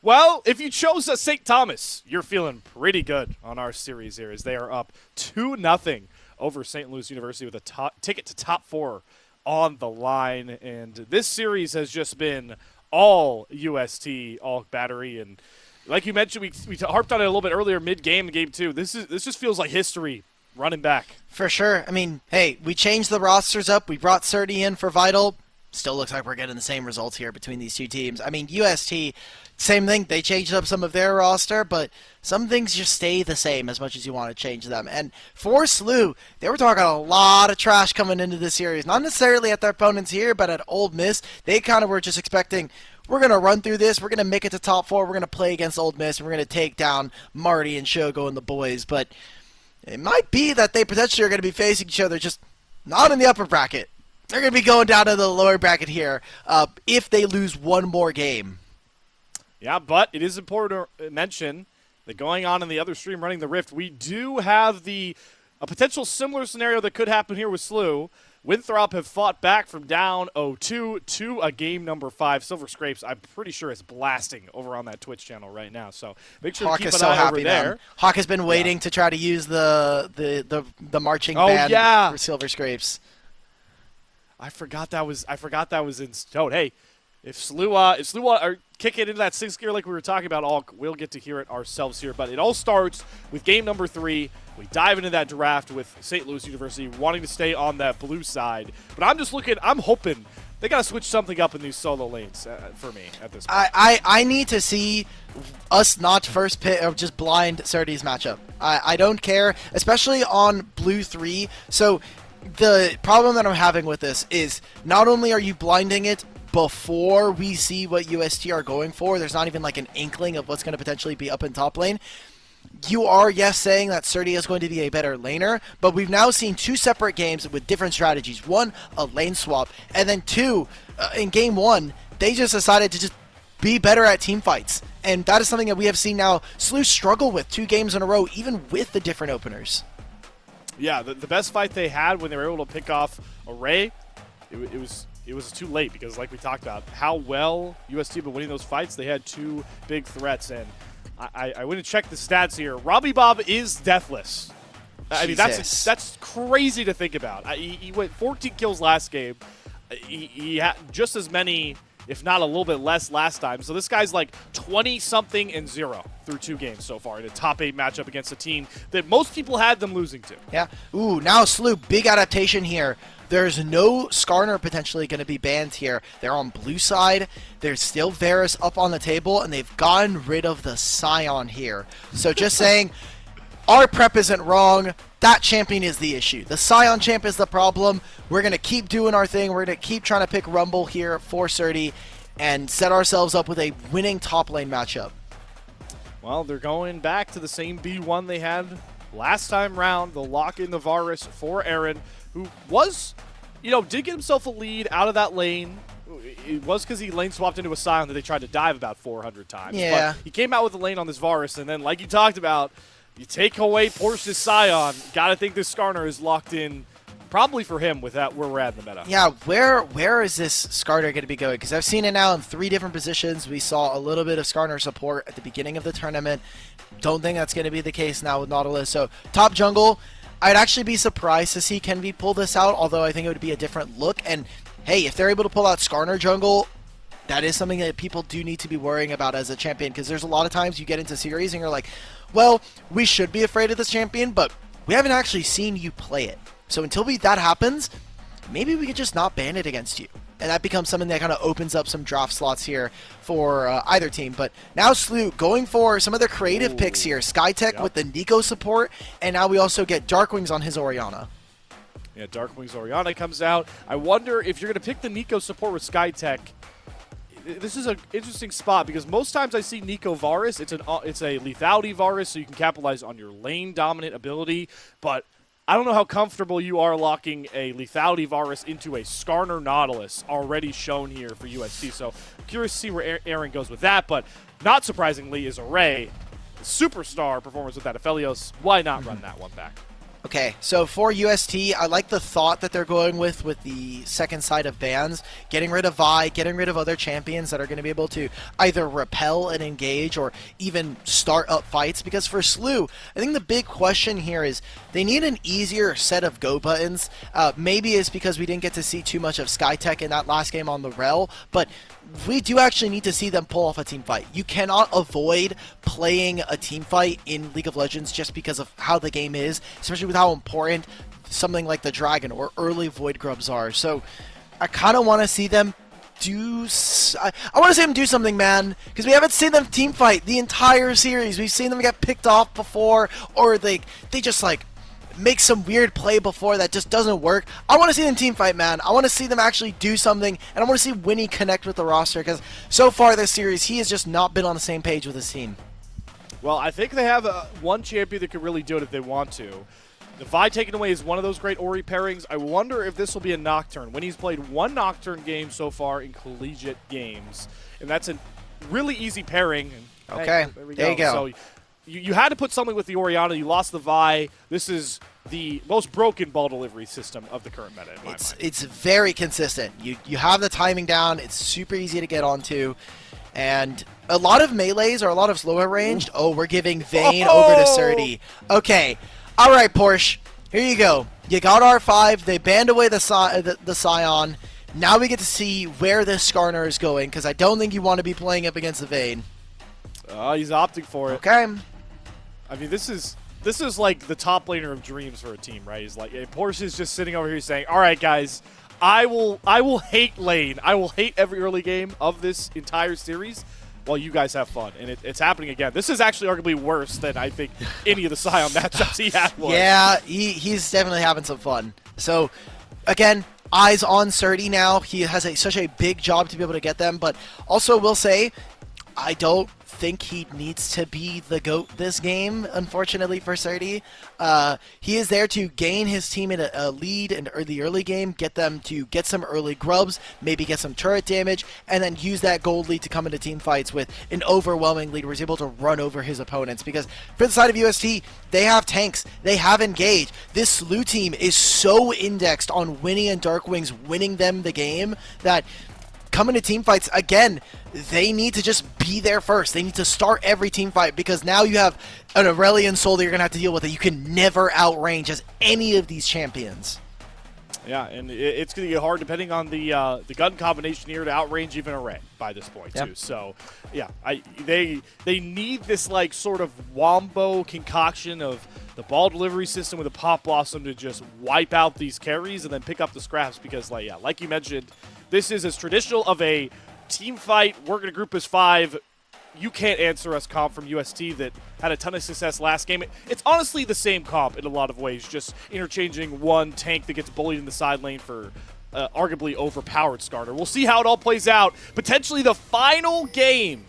Well, if you chose St. Thomas, you're feeling pretty good on our series here as they are up 2-0 over St. Louis University with a ticket to top 4 on the line. And this series has just been all UST, all battery. And like you mentioned, we harped on it a little bit earlier mid-game in Game 2. This just feels like history running back. For sure. I mean, hey, we changed the rosters up. We brought Surdy in for Vital. Still looks like we're getting the same results here between these two teams. I mean, UST, same thing. They changed up some of their roster, but some things just stay the same as much as you want to change them. And for SLU, they were talking a lot of trash coming into this series. Not necessarily at their opponents here, but at Ole Miss. They kind of were just expecting, we're going to run through this. We're going to make it to top 4. We're going to play against Ole Miss. And we're going to take down Marty and Shogo and the boys. But it might be that they potentially are going to be facing each other just not in the upper bracket. They're going to be going down to the lower bracket here if they lose one more game. Yeah, but it is important to mention that going on in the other stream running the Rift, we do have a potential similar scenario that could happen here with SLU. Winthrop have fought back from down 0-2 to a game number 5. Silver Scrapes, I'm pretty sure, is blasting over on that Twitch channel right now. So make sure Hawk to keep is an so eye happy over there. then. Hawk has been waiting to try to use the marching band for Silver Scrapes. I forgot that was in stone. Hey, if SLU are kick it into that 6th gear like we were talking about, we'll get to hear it ourselves here. But it all starts with game number 3. We dive into that draft with St. Louis University wanting to stay on that blue side. But I'm hoping they got to switch something up in these solo lanes for me at this point. I need to see us not first pick or just blind Surdy's matchup. I don't care, especially on blue 3. So the problem that I'm having with this is not only are you blinding it before we see what UST are going for, there's not even like an inkling of what's going to potentially be up in top lane. You are, yes, saying that Surdy is going to be a better laner, but we've now seen 2 separate games with different strategies. 1, a lane swap, and then 2, in game 1, they just decided to just be better at team fights. And that is something that we have seen now SLU struggle with 2 games in a row, even with the different openers. Yeah, the best fight they had when they were able to pick off Array, it was too late because, like we talked about, how well UST have been winning those fights. They had 2 big threats, and I went and checked the stats here. Robbie Bob is deathless. I mean, that's crazy to think about. He went 14 kills last game. He had just as many, if not a little bit less, last time. So this guy's like 20-something and 0 through 2 games so far in a top 8 matchup against a team that most people had them losing to. Yeah. Ooh, now SLU, big adaptation here. There's no Skarner potentially going to be banned here. They're on blue side. There's still Varus up on the table, and they've gotten rid of the Scion here. So just saying, our prep isn't wrong. That champion is the issue. The Scion champ is the problem. We're going to keep doing our thing. We're going to keep trying to pick Rumble here for Surdy and set ourselves up with a winning top lane matchup. Well, they're going back to the same B1 they had last time round. They'll lock in the Varus for Aaron, who was, did get himself a lead out of that lane. It was because he lane swapped into a Scion that they tried to dive about 400 times. Yeah. But he came out with the lane on this Varus, and then, like you talked about, you take away Porsche's Scion. Got to think this Skarner is locked in probably for him with that where we're at in the meta. Yeah, where is this Skarner going to be going? Because I've seen it now in 3 different positions. We saw a little bit of Skarner support at the beginning of the tournament. Don't think that's going to be the case now with Nautilus. So top jungle, I'd actually be surprised to see Kenvi pull this out, although I think it would be a different look. And hey, if they're able to pull out Skarner jungle, that is something that people do need to be worrying about as a champion, because there's a lot of times you get into series and you're like, well, we should be afraid of this champion, but we haven't actually seen you play it. So until that happens, maybe we could just not ban it against you. And that becomes something that kind of opens up some draft slots here for either team. But now SLU going for some of their creative picks here. Skytech with the Nico support, and now we also get Darkwings on his Orianna. Yeah, Darkwings Orianna comes out. I wonder if you're going to pick the Nico support with Skytech. This is an interesting spot because most times I see Nico Varus, it's a lethality Varus, so you can capitalize on your lane dominant ability. But I don't know how comfortable you are locking a lethality Varus into a Skarner Nautilus already shown here for UST. So I'm curious to see where Aaron goes with that. But not surprisingly is Array, superstar performance with that Aphelios. Why not run that one back? Okay, so for UST, I like the thought that they're going with the second side of bans, getting rid of Vi, getting rid of other champions that are going to be able to either repel and engage or even start up fights. Because for SLU, I think the big question here is they need an easier set of go buttons. Maybe it's because we didn't get to see too much of SkyTech in that last game on the Rel, but we do actually need to see them pull off a team fight. You cannot avoid playing a team fight in League of Legends just because of how the game is, especially with how important something like the Dragon or early Void Grubs are. So I kind of want to see them do... I want to see them do something, man, because we haven't seen them team fight the entire series. We've seen them get picked off before, or they just like make some weird play before that just doesn't work. I want to see them team fight, man. I want to see them actually do something, and I want to see Winnie connect with the roster, because so far this series, he has just not been on the same page with his team. Well, I think they have one champion that could really do it if they want to. The Vi taken away is one of those great Ori pairings. I wonder if this will be a Nocturne. Winnie's played one Nocturne game so far in collegiate games, and that's a really easy pairing. And, okay, hey, there you go. So you had to put something with the Orianna. You lost the Vi. This is the most broken ball delivery system of the current meta, in my mind. It's very consistent. You have the timing down. It's super easy to get onto. And a lot of melees are a lot of slower ranged. Oh, we're giving Vayne over to Surdy. Okay. All right, Porsche. Here you go. You got R5. They banned away the Scion. Now we get to see where this Skarner is going, because I don't think you want to be playing up against the Vayne. He's opting for it. Okay. I mean, this is like the top laner of dreams for a team, right? He's like, Porsche is just sitting over here saying, all right, guys, I will hate lane. I will hate every early game of this entire series while you guys have fun. And it's happening again. This is actually arguably worse than I think any of the Scion matchups he had was. Yeah, he's definitely having some fun. So, again, eyes on Surdy now. He has such a big job to be able to get them. But also will say, I don't think he needs to be the GOAT this game, unfortunately for Surdy. He is there to gain his team in a lead in the early game, get them to get some early grubs, maybe get some turret damage, and then use that gold lead to come into team fights with an overwhelming lead where he's able to run over his opponents. Because for the side of UST, they have tanks, they have engaged. This SLU team is so indexed on Winnie and Darkwings winning them the game that coming to team fights, again, they need to just be there first. They need to start every team fight, because now you have an Aurelion Soul that you're going to have to deal with that you can never outrange as any of these champions. Yeah, and it's going to get hard depending on the gun combination here to outrange even Array by this point, too. So, yeah, they need this, like, sort of wombo concoction of the ball delivery system with a Pop Blossom to just wipe out these carries and then pick up the scraps, because, like you mentioned, this is as traditional of a team fight. We're going to group as 5. You can't answer us comp from UST that had a ton of success last game. It's honestly the same comp in a lot of ways, just interchanging one tank that gets bullied in the side lane for arguably overpowered Skarner. We'll see how it all plays out. Potentially the final game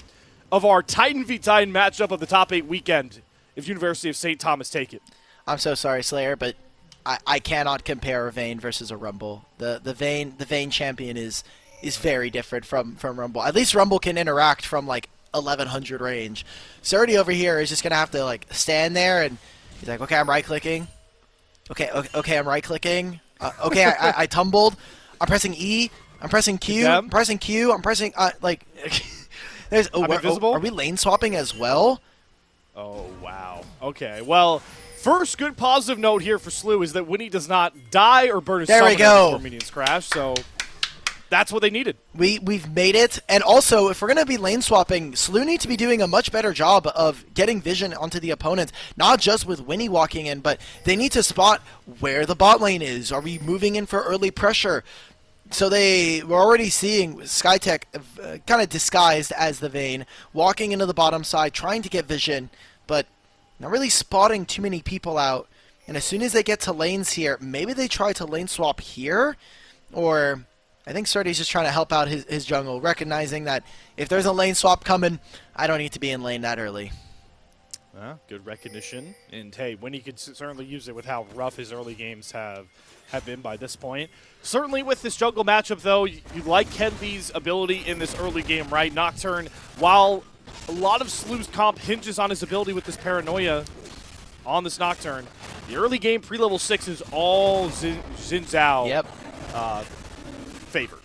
of our Titan v Titan matchup of the top 8 weekend if University of St. Thomas take it. I'm so sorry, Slayer, but I cannot compare a Vayne versus a Rumble. The Vayne champion is very different from Rumble. At least Rumble can interact from like 1100 range. Surdy over here is just gonna have to like stand there, and he's like, okay, I'm right clicking. Okay, I'm right clicking. Okay, I tumbled. I'm pressing E. I'm pressing Q. I'm pressing Q. I'm pressing like. There's I'm invisible. Are we lane swapping as well? Oh wow. Okay. Well, first good positive note here for SLU is that Winnie does not die or burn his summoner before minions crash, so that's what they needed. We've made it, and also, if we're going to be lane swapping, SLU need to be doing a much better job of getting vision onto the opponent, not just with Winnie walking in, but they need to spot where the bot lane is. Are we moving in for early pressure? So we're already seeing SkyTech kind of disguised as the Vayne, walking into the bottom side, trying to get vision, but not really spotting too many people out. And as soon as they get to lanes here, maybe they try to lane swap here, or I think Surdy's just trying to help out his jungle, recognizing that if there's a lane swap coming, I don't need to be in lane that early. Good recognition, and hey, Winnie could certainly use it with how rough his early games have been by this point. Certainly with this jungle matchup, though, you like Kenvy's ability in this early game, right? Nocturne, while a lot of SLU's comp hinges on his ability with this paranoia on this Nocturne, The early game pre-level 6 is all Xin Zhao favored.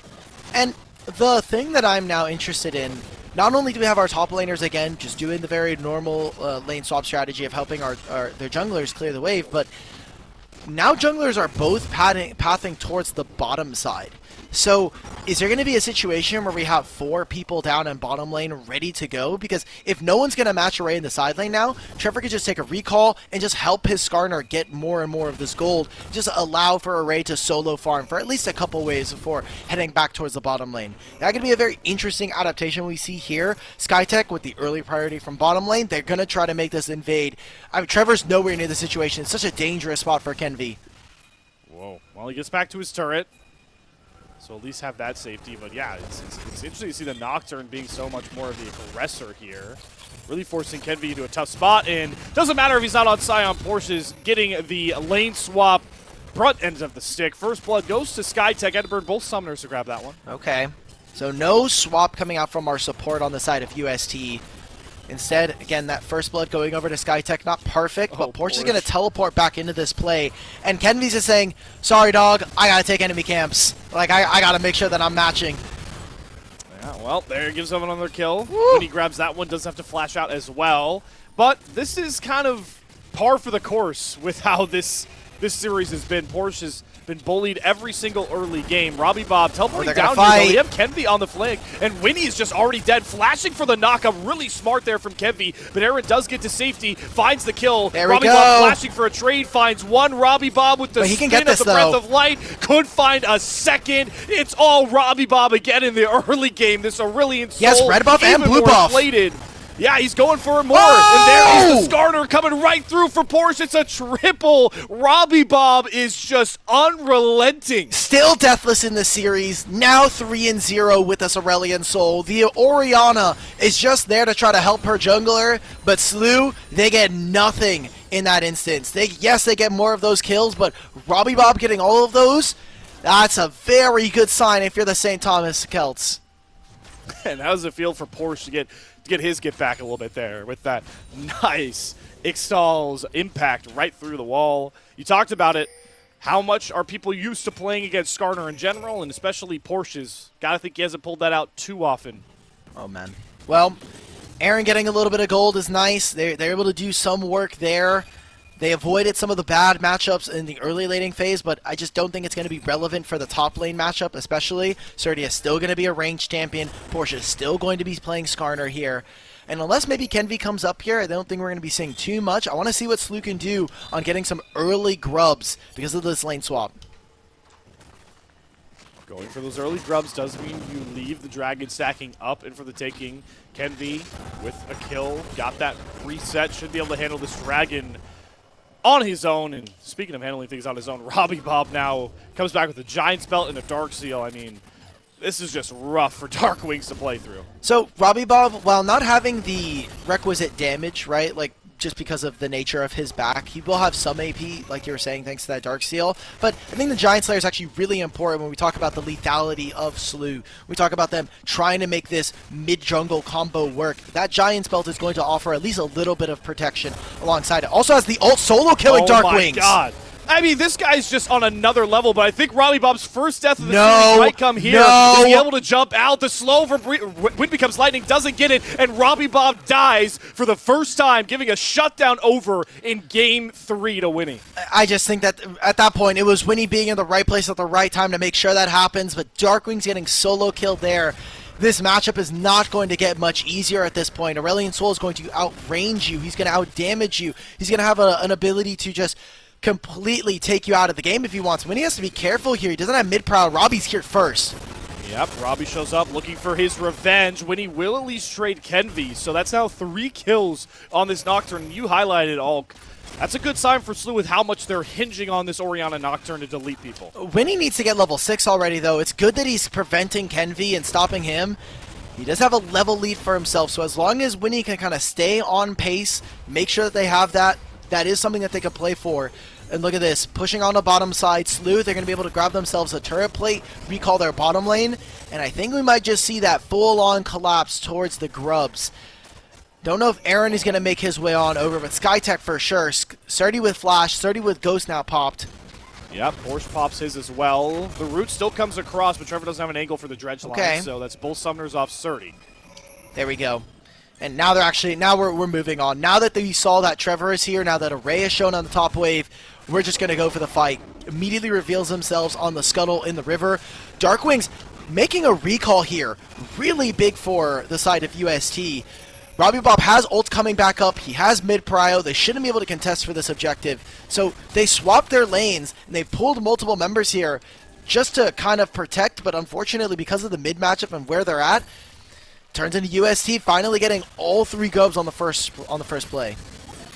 And the thing that I'm now interested in, not only do we have our top laners again just doing the very normal lane swap strategy of helping their junglers clear the wave, but now junglers are both pathing towards the bottom side. So is there going to be a situation where we have 4 people down in bottom lane ready to go? Because if no one's going to match Array in the side lane now, Trevor could just take a recall and just help his Skarner get more and more of this gold. Just allow for Array to solo farm for at least a couple waves before heading back towards the bottom lane. That could be a very interesting adaptation we see here. SkyTech with the early priority from bottom lane, they're going to try to make this invade. I mean, Trevor's nowhere near the situation. It's such a dangerous spot for Kenvi. Whoa. Well, he gets back to his turret. So at least have that safety. But yeah, it's interesting to see the Nocturne being so much more of the aggressor here. Really forcing Kenvi into a tough spot. And doesn't matter if he's not on Scion. Porsche's getting the lane swap brunt ends of the stick. First blood goes to SkyTech. Had to burn both summoners to grab that one. Okay. So no swap coming out from our support on the side of UST. Instead, again, that first blood going over to SkyTech, not perfect, but Porsche is going to teleport back into this play. And Kenvi's just saying, sorry, dog, I got to take enemy camps. Like, I got to make sure that I'm matching. Yeah, well, there gives him another kill. Woo! When he grabs that one, does have to flash out as well. But this is kind of par for the course with how this series has been. Porsche has been bullied every single early game. Robbie Bob teleporting down here, though. They have Kenvi on the flank, and Winnie is just already dead. Flashing for the knockup, really smart there from Kenvi, but Aaron does get to safety, finds the kill. There Robbie we go. Bob flashing for a trade, finds one. Robbie Bob with the spin of the Breath of Light, could find a second. It's all Robbie Bob again in the early game. This Aurelion Sol, yes, red buff and blue buff. Inflated. Yeah, he's going for more. Oh! And there is the Skarner coming right through for Porsche. It's a triple. Robbie Bob is just unrelenting. Still deathless in the series. Now 3-0 with this Aurelion Sol. The Orianna is just there to try to help her jungler, but SLU, they get nothing in that instance. Yes, they get more of those kills, but Robbie Bob getting all of those, that's a very good sign if you're the St. Thomas Celts. And how's it feel for Porsche to get his get back a little bit there with that nice Ixtal's impact right through the wall? You talked about it. How much are people used to playing against Skarner in general, and especially Porsche's? Gotta think he hasn't pulled that out too often. Oh, man. Well, Aaron getting a little bit of gold is nice. They're able to do some work there. They avoided some of the bad matchups in the early laning phase, but I just don't think it's going to be relevant for the top lane matchup, especially. Serdia is still going to be a ranged champion. Porsche is still going to be playing Skarner here. And unless maybe Kenvi comes up here, I don't think we're going to be seeing too much. I want to see what SLU can do on getting some early grubs because of this lane swap. Going for those early grubs does mean you leave the dragon stacking up and for the taking. Kenvi with a kill, got that reset, should be able to handle this dragon on his own. And speaking of handling things on his own, Robbie Bob now comes back with a Giant's Belt and a Dark Seal. I mean, this is just rough for Dark Wings to play through. So Robbie Bob, while not having the requisite damage, right, like just because of the nature of his back, he will have some AP, like you were saying, thanks to that Dark Seal. But I think the Giant Slayer is actually really important when we talk about the lethality of SLU. We talk about them trying to make this mid-jungle combo work. That Giant's Belt is going to offer at least a little bit of protection alongside it. Also has the ult solo killing Dark Wings. Oh my god. I mean, this guy's just on another level, but I think Robbie Bob's first death of the series might come here. Is he able to jump out? The slow for Wind becomes lightning, doesn't get it, and Robbie Bob dies for the first time, giving a shutdown over in Game 3 to Winnie. I just think that at that point, it was Winnie being in the right place at the right time to make sure that happens, but Darkwing's getting solo killed there. This matchup is not going to get much easier at this point. Aurelion Sol is going to outrange you. He's going to outdamage you. He's going to have an ability to just completely take you out of the game if he wants. Winnie has to be careful here. He doesn't have mid-prowl. Robbie's here first. Yep, Robbie shows up looking for his revenge. Winnie will at least trade Kenvi, so that's now 3 kills on this Nocturne. You highlighted all. That's a good sign for SLU with how much they're hinging on this Orianna Nocturne to delete people. Winnie needs to get level 6 already, though. It's good that he's preventing Kenvi and stopping him. He does have a level lead for himself, so as long as Winnie can kind of stay on pace, make sure that they have that, that is something that they can play for. And look at this, pushing on the bottom side. SLU, they're going to be able to grab themselves a turret plate, recall their bottom lane, and I think we might just see that full-on collapse towards the grubs. Don't know if Aaron is going to make his way on over, but SkyTech for sure. Surdy with Flash, Surdy with Ghost now popped. Yep, Porsche pops his as well. The root still comes across, but Trevor doesn't have an angle for the dredge line, so that's both summoners off Surdy. There we go. And now they're actually, now we're moving on. Now that we saw that Trevor is here, now that Array is shown on the top wave, we're just going to go for the fight. Immediately reveals themselves on the scuttle in the river. Darkwings making a recall here. Really big for the side of UST. Robbie Bob has ult coming back up. He has mid-prio. They shouldn't be able to contest for this objective. So they swapped their lanes, and they pulled multiple members here just to kind of protect, but unfortunately because of the mid matchup and where they're at, turns into UST finally getting all 3 gubs on the first play.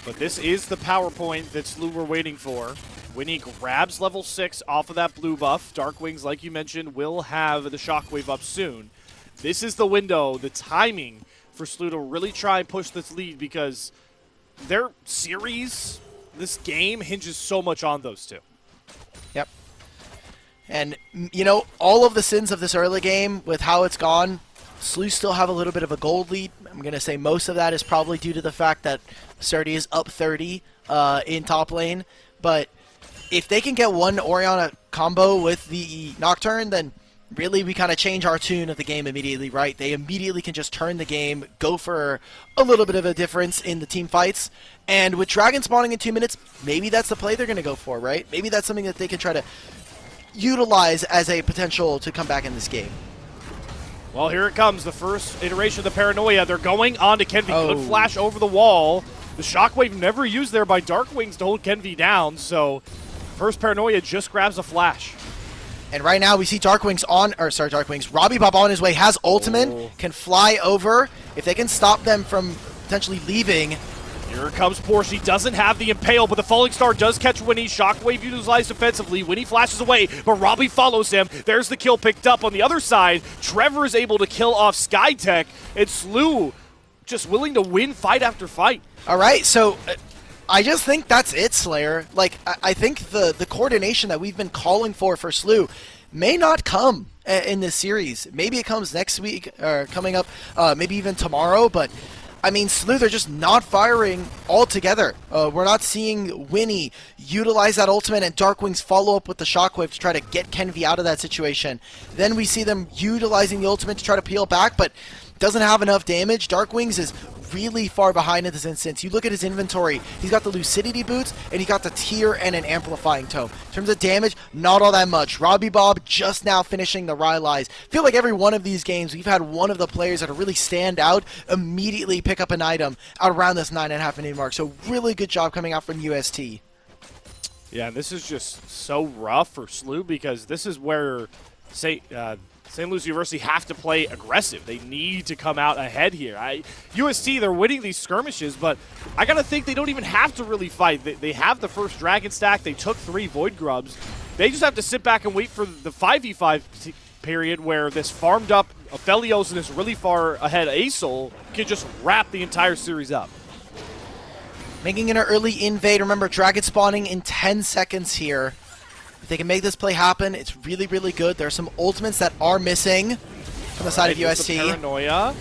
But this is the power point that SLU were waiting for. Winnie grabs level 6 off of that blue buff. Darkwings, like you mentioned, will have the shockwave up soon. This is the window, the timing for SLU to really try and push this lead, because their series, this game, hinges so much on those two. Yep. And, you know, all of the sins of this early game with how it's gone, SLU still have a little bit of a gold lead. I'm going to say most of that is probably due to the fact that Surdy is up 30 in top lane. But if they can get one Orianna combo with the Nocturne, then really we kind of change our tune of the game immediately, right? They immediately can just turn the game, go for a little bit of a difference in the team fights. And with Dragon spawning in 2 minutes, maybe that's the play they're going to go for, right? Maybe that's something that they can try to utilize as a potential to come back in this game. Well, here it comes, the first iteration of the Paranoia. They're going on to Kenvi. Oh. Good flash over the wall. The shockwave never used there by Darkwings to hold Kenvi down, so first Paranoia just grabs a flash. And right now we see Darkwings, Robbie Bob on his way, has ultimate, can fly over. If they can stop them from potentially leaving. Here comes Porsche. He doesn't have the Impale, but the Falling Star does catch Winnie. Shockwave utilized defensively. Winnie flashes away, but Robbie follows him. There's the kill picked up. On the other side, Trevor is able to kill off SkyTech, and SLU just willing to win fight after fight. All right, so I just think that's it, Slayer. Like, I think the coordination that we've been calling for SLU may not come in this series. Maybe it comes next week, or coming up, maybe even tomorrow, but I mean, SLU, they're just not firing altogether. We're not seeing Winnie utilize that ultimate and Darkwings follow up with the shockwave to try to get Kenvi out of that situation. Then we see them utilizing the ultimate to try to peel back, but doesn't have enough damage. Darkwings is really far behind in this instance. You look at his inventory, he's got the Lucidity boots, and he got the Tear and an Amplifying Tome. In terms of damage, not all that much. Robbie Bob just now finishing the Rylai's. Feel like every one of these games, we've had one of the players that really stand out, immediately pick up an item out around this 9.5 minute mark. So really good job coming out from UST. Yeah, and this is just so rough for SLU, because this is where, St. Louis University have to play aggressive. They need to come out ahead here. UST, they're winning these skirmishes, but I got to think they don't even have to really fight. They have the first Dragon stack. They took 3 Void Grubs. They just have to sit back and wait for the 5v5 period where this farmed up Aphelios and this really far ahead Acel can just wrap the entire series up. Making an early invade. Remember, Dragon spawning in 10 seconds here. If they can make this play happen, it's really, really good. There are some ultimates that are missing from the side of UST. The Paranoia.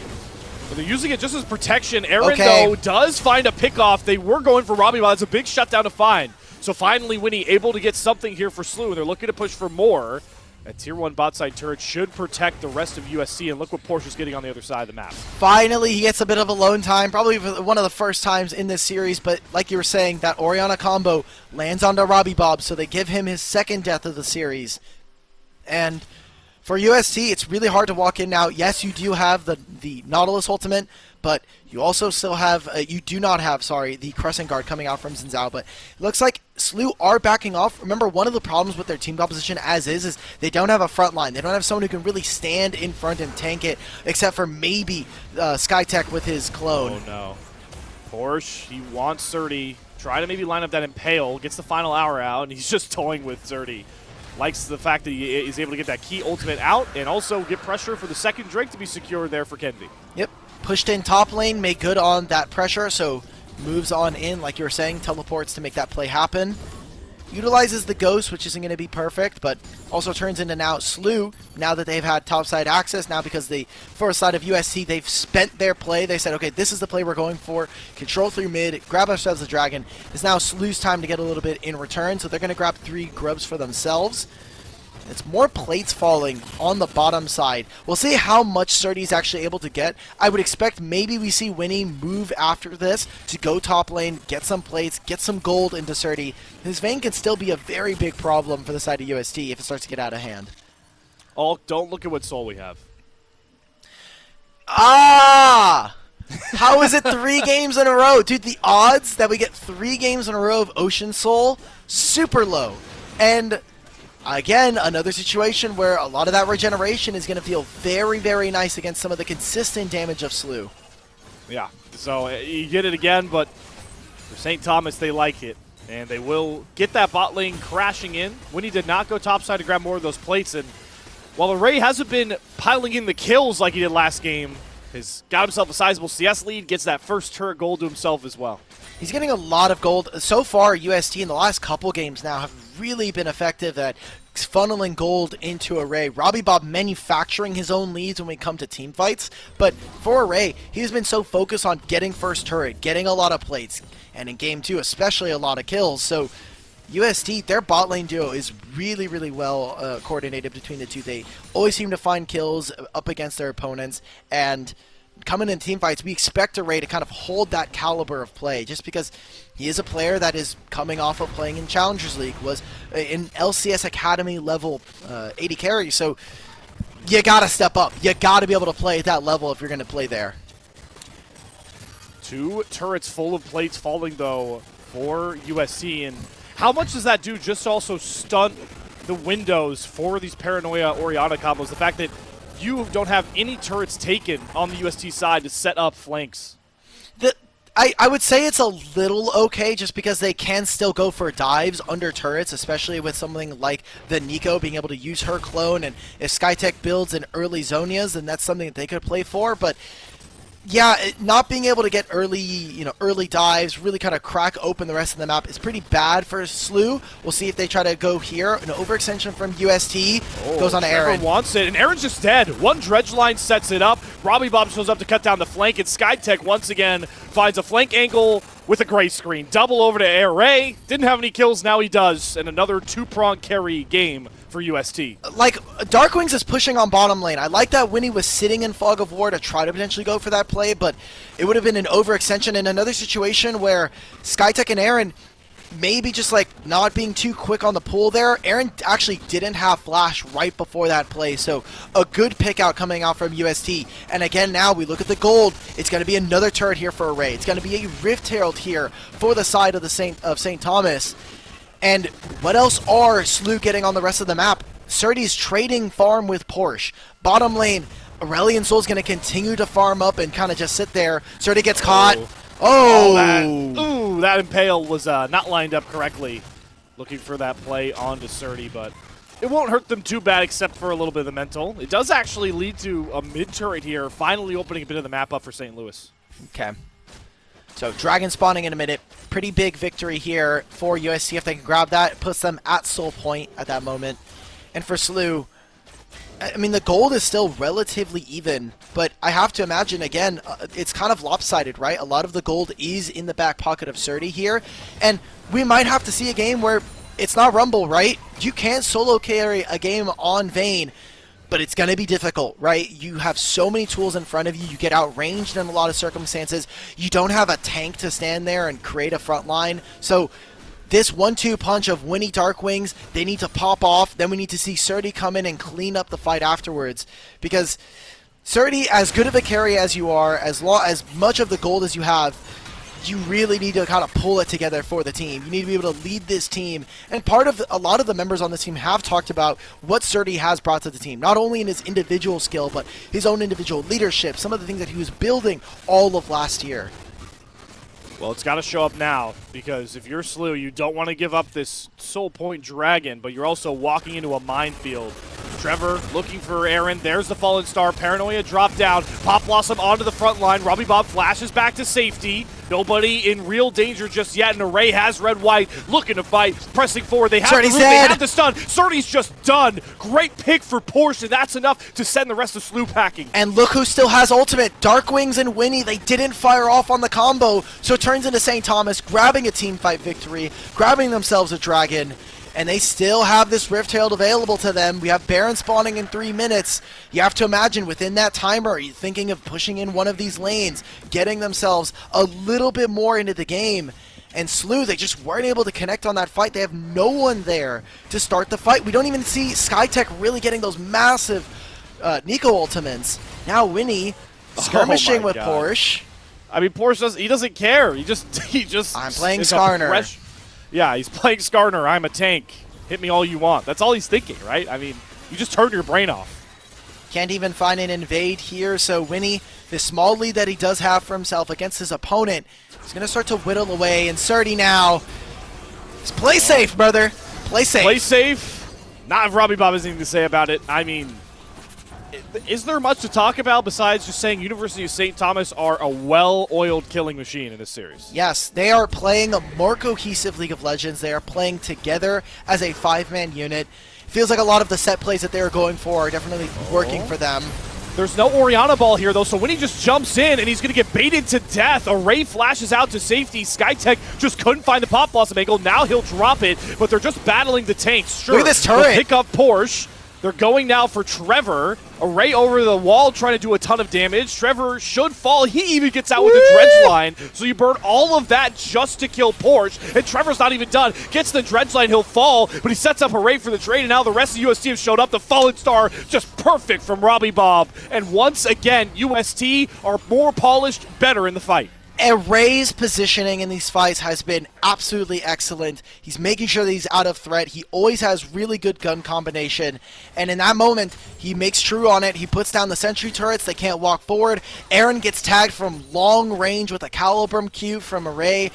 But they're using it just as protection. Aaron, though, does find a pickoff. They were going for Robbie, but it's a big shutdown to find. So finally, Winnie able to get something here for SLU. They're looking to push for more. That Tier 1 bot side turret should protect the rest of USC, and look what Porsche's getting on the other side of the map. Finally, he gets a bit of alone time, probably for one of the first times in this series, but like you were saying, that Orianna combo lands onto Robbie Bob, so they give him his second death of the series. And for USC, it's really hard to walk in now. Yes, you do have the Nautilus ultimate, but you also still have, you do not have, sorry, the Crescent Guard coming out from Zinzao, but it looks like SLU are backing off. Remember, one of the problems with their team composition as is they don't have a front line. They don't have someone who can really stand in front and tank it, except for maybe SkyTech with his clone. Oh, no. Porsche, he wants Surdy. Try to maybe line up that Impale, gets the final hour out, and he's just toying with Surdy. Likes the fact that he is able to get that key ultimate out and also get pressure for the second Drake to be secured there for Kenvi. Yep. Pushed in top lane, made good on that pressure, so moves on in, like you were saying, teleports to make that play happen. utilizes the Ghost, which isn't going to be perfect, but also turns into now SLU, now that they've had topside access, now because the first side of UST, they've spent their play. They said, okay, this is the play we're going for. Control through mid, grab ourselves the Dragon. It's now SLU's time to get a little bit in return, so they're going to grab 3 grubs for themselves. It's more plates falling on the bottom side. We'll see how much Surdy's actually able to get. I would expect maybe we see Winnie move after this to go top lane, get some plates, get some gold into Surdy. His Vayne can still be a very big problem for the side of UST if it starts to get out of hand. Oh, don't look at what soul we have. Ah! How is it 3 games in a row? Dude, the odds that we get 3 games in a row of Ocean Soul, super low. And again, another situation where a lot of that regeneration is going to feel very, very nice against some of the consistent damage of SLU. Yeah, so you get it again, but for St. Thomas, they like it. And they will get that bot lane crashing in. Winnie did not go topside to grab more of those plates. And while Array hasn't been piling in the kills like he did last game, he's got himself a sizable CS lead, gets that first turret gold to himself as well. He's getting a lot of gold. So far, UST in the last couple games now have really been effective at funneling gold into Array. Robbie Bob manufacturing his own leads when we come to team fights, but for Array, he's been so focused on getting first turret, getting a lot of plates, and in game 2 especially a lot of kills. So UST, their bot lane duo is really, really well coordinated between the two. They always seem to find kills up against their opponents, and coming in team fights, we expect Array to kind of hold that caliber of play, just because he is a player that is coming off of playing in Challengers League, was in LCS Academy level 80 carry, so you gotta step up. You gotta be able to play at that level if you're gonna play there. 2 turrets full of plates falling, though, for USC, and how much does that do just to also stunt the windows for these Paranoia Orianna combos? The fact that you don't have any turrets taken on the UST side to set up flanks. I would say it's a little okay, just because they can still go for dives under turrets, especially with something like the Nico being able to use her clone, and if Skytech builds in early Zonias, then that's something that they could play for. But yeah, not being able to get early dives, really kind of crack open the rest of the map is pretty bad for SLU. We'll see if they try to go here. An overextension from UST goes on to Aaron. Wants it, and Aaron's just dead. One dredge line sets it up. Robbie Bob shows up to cut down the flank, and Skytech once again finds a flank angle with a gray screen. Double over to Array. Didn't have any kills, now he does. And another 2-prong carry game for UST. Like, Darkwings is pushing on bottom lane. I like that Winnie was sitting in Fog of War to try to potentially go for that play, but it would have been an overextension in another situation where Skytech and Aaron maybe just like not being too quick on the pull there. Aaron actually didn't have flash right before that play, so a good pick out coming out from UST. And again, now we look at the gold. It's going to be another turret here for Array. It's going to be a Rift Herald here for the side of the St. Thomas. And what else are SLU getting on the rest of the map? Surdy's trading farm with Porsche. Bottom lane, Aurelion Soul's going to continue to farm up and kind of just sit there. Surdy gets caught. That Impale was not lined up correctly. Looking for that play onto Surdy, but it won't hurt them too bad except for a little bit of the mental. It does actually lead to a mid-turret here, finally opening a bit of the map up for St. Louis. Okay. So Dragon spawning in a minute. Pretty big victory here for USC. If they can grab that, it puts them at soul point at that moment. And for SLU, I mean, the gold is still relatively even, but I have to imagine, again, it's kind of lopsided, right? A lot of the gold is in the back pocket of Surdy here, and we might have to see a game where it's not Rumble, right? You can't solo carry a game on Vayne, but it's going to be difficult, right? You have so many tools in front of you. You get outranged in a lot of circumstances. You don't have a tank to stand there and create a front line. So this 1-2 punch of Winnie Darkwings, they need to pop off. Then we need to see Surdy come in and clean up the fight afterwards. Because Surdy, as good of a carry as you are, as much of the gold as you have, you really need to kind of pull it together for the team. You need to be able to lead this team. And a lot of the members on this team have talked about what Surdy has brought to the team, not only in his individual skill, but his own individual leadership, some of the things that he was building all of last year. Well, it's got to show up now, because if you're SLU, you don't want to give up this Soul Point Dragon, but you're also walking into a minefield. Trevor looking for Aaron. There's the Fallen Star. Paranoia drop down. Pop Blossom onto the front line. Robbie Bob flashes back to safety. Nobody in real danger just yet, and Array has red-white, looking to fight, pressing forward. They have the room, they have the stun. Surdy's just done. Great pick for Porsche, and that's enough to send the rest of SLU packing. And look who still has ultimate. Dark Wings and Winnie, they didn't fire off on the combo, so it turns into St. Thomas grabbing a team fight victory, grabbing themselves a dragon, and they still have this Rift Herald available to them. We have Baron spawning in 3 minutes. You have to imagine within that timer, are you thinking of pushing in one of these lanes, getting themselves a little bit more into the game? And SLU, they just weren't able to connect on that fight. They have no one there to start the fight. We don't even see SkyTech really getting those massive Nico ultimates. Now Winnie skirmishing with Porsche. I mean, Porsche he doesn't care. He just I'm playing Skarner. Yeah, he's playing Skarner. I'm a tank. Hit me all you want. That's all he's thinking, right? I mean, you just turn your brain off. Can't even find an invade here, so Winnie, the small lead that he does have for himself against his opponent, he's going to start to whittle away. And Surdy now, just play safe, brother. Play safe. Play safe. Not if Robbie Bob has anything to say about it. I mean, is there much to talk about besides just saying University of St. Thomas are a well-oiled killing machine in this series? Yes, they are playing a more cohesive League of Legends. They are playing together as a 5-man unit. Feels like a lot of the set plays that they are going for are definitely working for them. There's no Orianna ball here, though, so Winnie just jumps in, and he's going to get baited to death. Array flashes out to safety. SkyTech just couldn't find the Pop Blossom angle. Now he'll drop it, but they're just battling the tanks. Sure, look at this turret. They'll pick up Porsche. They're going now for Trevor. Array over the wall trying to do a ton of damage. Trevor should fall. He even gets out with the dredge line. So you burn all of that just to kill Porsche. And Trevor's not even done. Gets the dredge line, he'll fall. But he sets up Array for the trade. And now the rest of UST have showed up. The Fallen Star just perfect from Robbie Bob. And once again, UST are more polished, better in the fight. Array's positioning in these fights has been absolutely excellent. He's making sure that he's out of threat. He always has really good gun combination. And in that moment, he makes true on it. He puts down the sentry turrets. They can't walk forward. Aaron gets tagged from long range with a Calibrum Q from Array.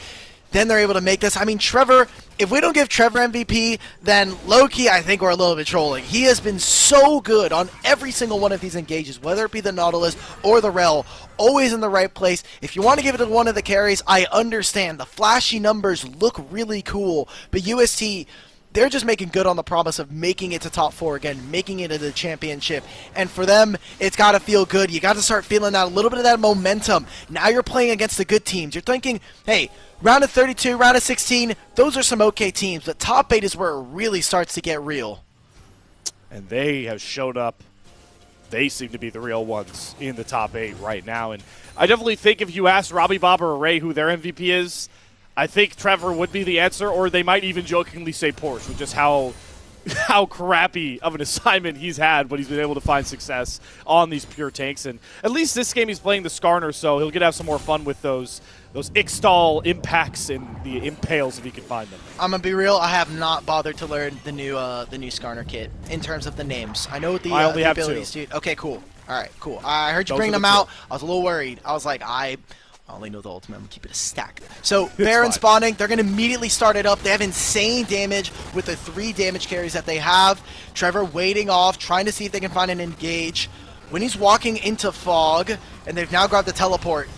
Then they're able to make this. I mean, Trevor, if we don't give Trevor MVP, then low-key, I think we're a little bit trolling. He has been so good on every single one of these engages, whether it be the Nautilus or the Rel, always in the right place. If you want to give it to one of the carries, I understand. The flashy numbers look really cool, but UST, they're just making good on the promise of making it to top 4 again, making it into the championship. And for them, it's got to feel good. You got to start feeling that, a little bit of that momentum. Now you're playing against the good teams. You're thinking, hey, round of 32, round of 16, those are some okay teams, but top 8 is where it really starts to get real. And they have showed up. They seem to be the real ones in the top 8 right now. And I definitely think if you ask Robbie Bob or Array who their MVP is, I think Trevor would be the answer, or they might even jokingly say Porsche, with just how crappy of an assignment he's had, but he's been able to find success on these pure tanks. And at least this game he's playing the Skarner, so he'll get to have some more fun with those Ixtal impacts and the impales if he can find them. I'm gonna be real, I have not bothered to learn the new Skarner kit in terms of the names. I know what the, I only the have abilities do. Okay, cool. All right, cool. I heard you Those bring are them the out. two. I was a little worried. I was like, I only know the ultimate. I'm gonna keep it a stack. So Baron spawning. They're gonna immediately start it up. They have insane damage with the 3 damage carries that they have. Trevor waiting off, trying to see if they can find an engage. When he's walking into fog, and they've now grabbed the teleport.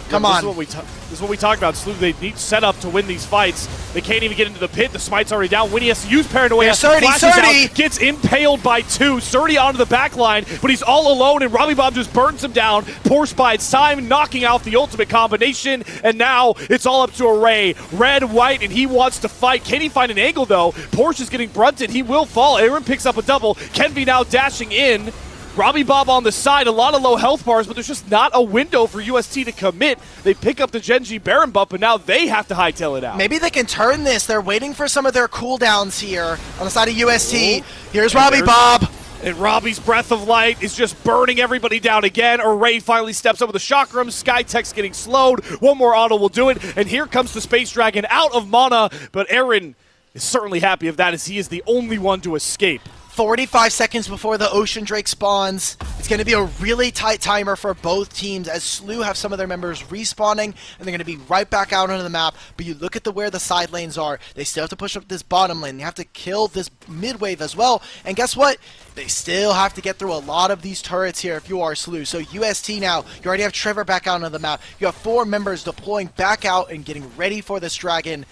Come on. This is what we talked about. SLU, they need setup to win these fights. They can't even get into the pit. The smite's already down. Winnie has to use Paranoia. Flashes out, gets impaled by 2. Surdy onto the back line, but he's all alone, and Robbie Bob just burns him down. Porsche bides time, knocking out the ultimate combination, and now it's all up to Array. Red, white, and he wants to fight. Can he find an angle, though? Porsche is getting brunted. He will fall. Aaron picks up a double. Kenvi now dashing in. Robbie Bob on the side, a lot of low health bars, but there's just not a window for UST to commit. They pick up the Genji Baron buff, but now they have to hightail it out. Maybe they can turn this. They're waiting for some of their cooldowns here on the side of UST. Ooh. Here's Robbie Bob. And Robbie's Breath of Light is just burning everybody down again. Array finally steps up with the chakram. SkyTech's getting slowed. One more auto will do it. And here comes the Space Dragon out of mana, but Aaron is certainly happy of that as he is the only one to escape. 45 seconds before the Ocean Drake spawns. It's going to be a really tight timer for both teams as SLU have some of their members respawning, and they're going to be right back out onto the map. But you look at where the side lanes are. They still have to push up this bottom lane. They have to kill this mid wave as well. And guess what? They still have to get through a lot of these turrets here if you are SLU. So UST now, you already have Trevor back out on the map. You have 4 members deploying back out and getting ready for this dragon.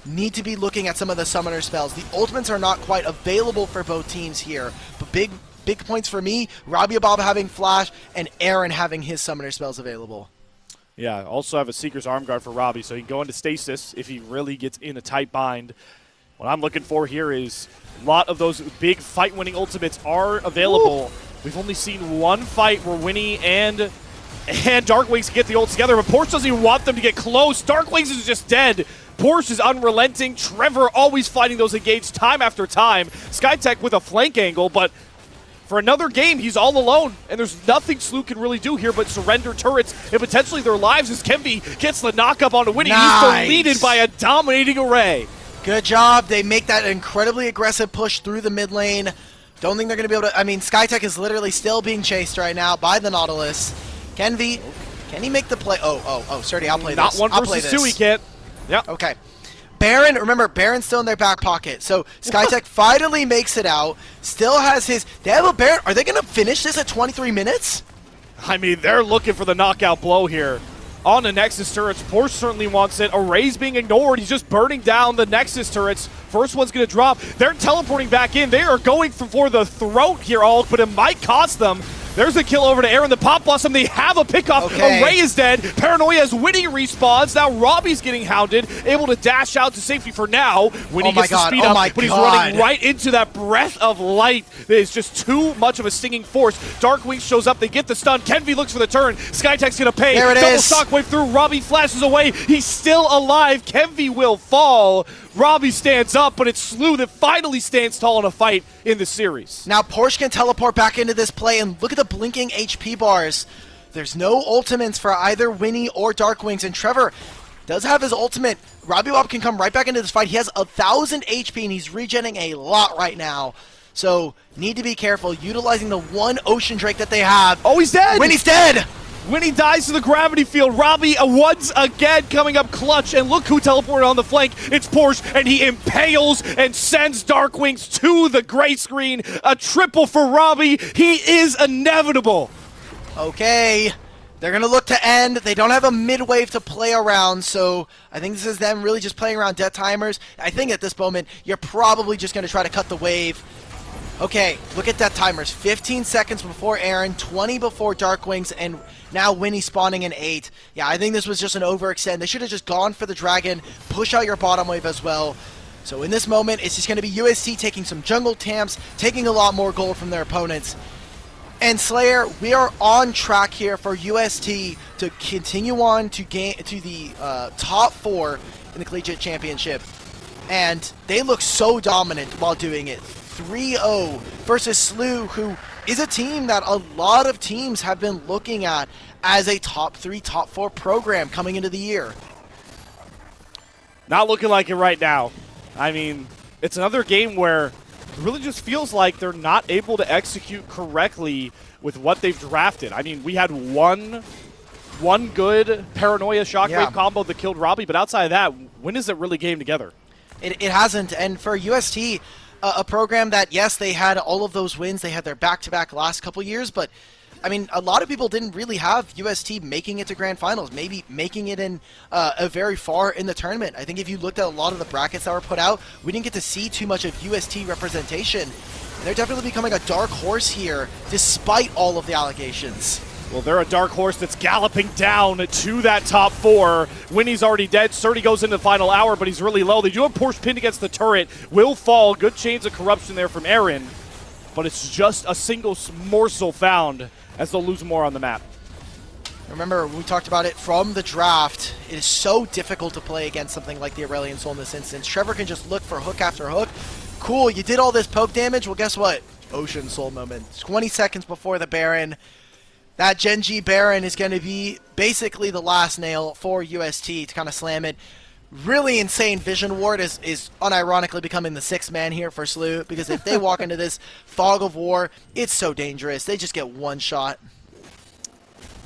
Need to be looking at some of the summoner spells. The ultimates are not quite available for both teams here, but big points for me, Robbie Bob having flash and Aaron having his summoner spells available. Yeah, also have a Seeker's Arm Guard for Robbie, so he can go into stasis if he really gets in a tight bind. What I'm looking for here is a lot of those big fight-winning ultimates are available. Ooh. We've only seen one fight where Winnie and Darkwings get the ult together, but Porsche doesn't even want them to get close. Darkwings is just dead. Porsche is unrelenting. Trevor always fighting those engages time after time. Skytech with a flank angle, but for another game, he's all alone, and there's nothing SLU can really do here but surrender turrets and potentially their lives as Kemby gets the knock-up onto Winnie. Nice. He's deleted by a dominating array. Good job. They make that incredibly aggressive push through the mid lane. Don't think they're going to be able to... I mean, Skytech is literally still being chased right now by the Nautilus. Can he make the play? Oh, Surdy, I'll play Not this. Not one versus two, he can't. Yeah. Okay. Baron, remember, Baron's still in their back pocket. So Skytech finally makes it out. Still has his... They have a Baron. Are they going to finish this at 23 minutes? I mean, they're looking for the knockout blow here. On the Nexus turrets, Porsche certainly wants it. Array's being ignored. He's just burning down the Nexus turrets. First one's going to drop. They're teleporting back in. They are going for the throat here, all, but it might cost them. There's a kill over to Aaron. The Pop Blossom, they have a pickoff. Okay. Array is dead. Paranoia as Winnie respawns. Now Robbie's getting hounded, able to dash out to safety for now. Winnie gets the speed up, but he's running right into that breath of light. That is just too much of a stinging force. Darkwing shows up. They get the stun. Kenvi looks for the turn. Skytech's going to pay. There it Double is. shockwave through. Robbie flashes away. He's still alive. Kenvi will fall. Robbie stands up, but it's SLU that finally stands tall in a fight in the series. Now Porsche can teleport back into this play, and look at the blinking HP bars. There's no ultimates for either Winnie or Darkwings, and Trevor does have his ultimate. Robbie Bob can come right back into this fight. He has 1,000 HP, and he's regenning a lot right now. So, need to be careful, utilizing the one Ocean Drake that they have. Oh, he's dead! Winnie's dead! Winnie dies to the gravity field. Robbie once again coming up clutch, and look who teleported on the flank. It's Porsche, and he impales and sends Darkwings to the gray screen. A triple for Robbie. He is inevitable. Okay, they're going to look to end. They don't have a mid-wave to play around, so I think this is them really just playing around death timers. I think at this moment, you're probably just going to try to cut the wave. Okay, look at death timers. 15 seconds before Aaron, 20 before Darkwings, and now Winnie spawning in 8. Yeah, I think this was just an overextend. They should have just gone for the dragon, push out your bottom wave as well. So in this moment, it's just going to be UST taking some jungle tamps, taking a lot more gold from their opponents. And Slayer, we are on track here for UST to continue on to the top 4 in the Collegiate Championship. And they look so dominant while doing it. 3-0 versus SLU, who is a team that a lot of teams have been looking at as a top 3, top 4 program coming into the year. Not looking like it right now. I mean, it's another game where it really just feels like they're not able to execute correctly with what they've drafted. I mean, we had one good Paranoia Shockwave combo that killed Robbie, but outside of that, when is it really game together? It hasn't, and for UST, a program that, yes, they had all of those wins. They had their back-to-back last couple years, but, I mean, a lot of people didn't really have UST making it to Grand Finals, maybe making it in a very far in the tournament. I think if you looked at a lot of the brackets that were put out, we didn't get to see too much of UST representation. And they're definitely becoming a dark horse here, despite all of the allegations. Well, they're a dark horse that's galloping down to that top 4. Winnie's already dead. Surdy goes into the final hour, but he's really low. They do have Porsche pinned against the turret. Will fall. Good chains of corruption there from Aaron. But it's just a single morsel found as they'll lose more on the map. Remember, we talked about it from the draft. It is so difficult to play against something like the Aurelion Soul in this instance. Trevor can just look for hook after hook. Cool, you did all this poke damage. Well, guess what? Ocean Soul moment. 20 seconds before the Baron. That Genji Baron is going to be basically the last nail for UST to kind of slam it. Really insane Vision Ward is unironically becoming the 6th man here for SLU, because if they walk into this fog of war, it's so dangerous. They just get one shot.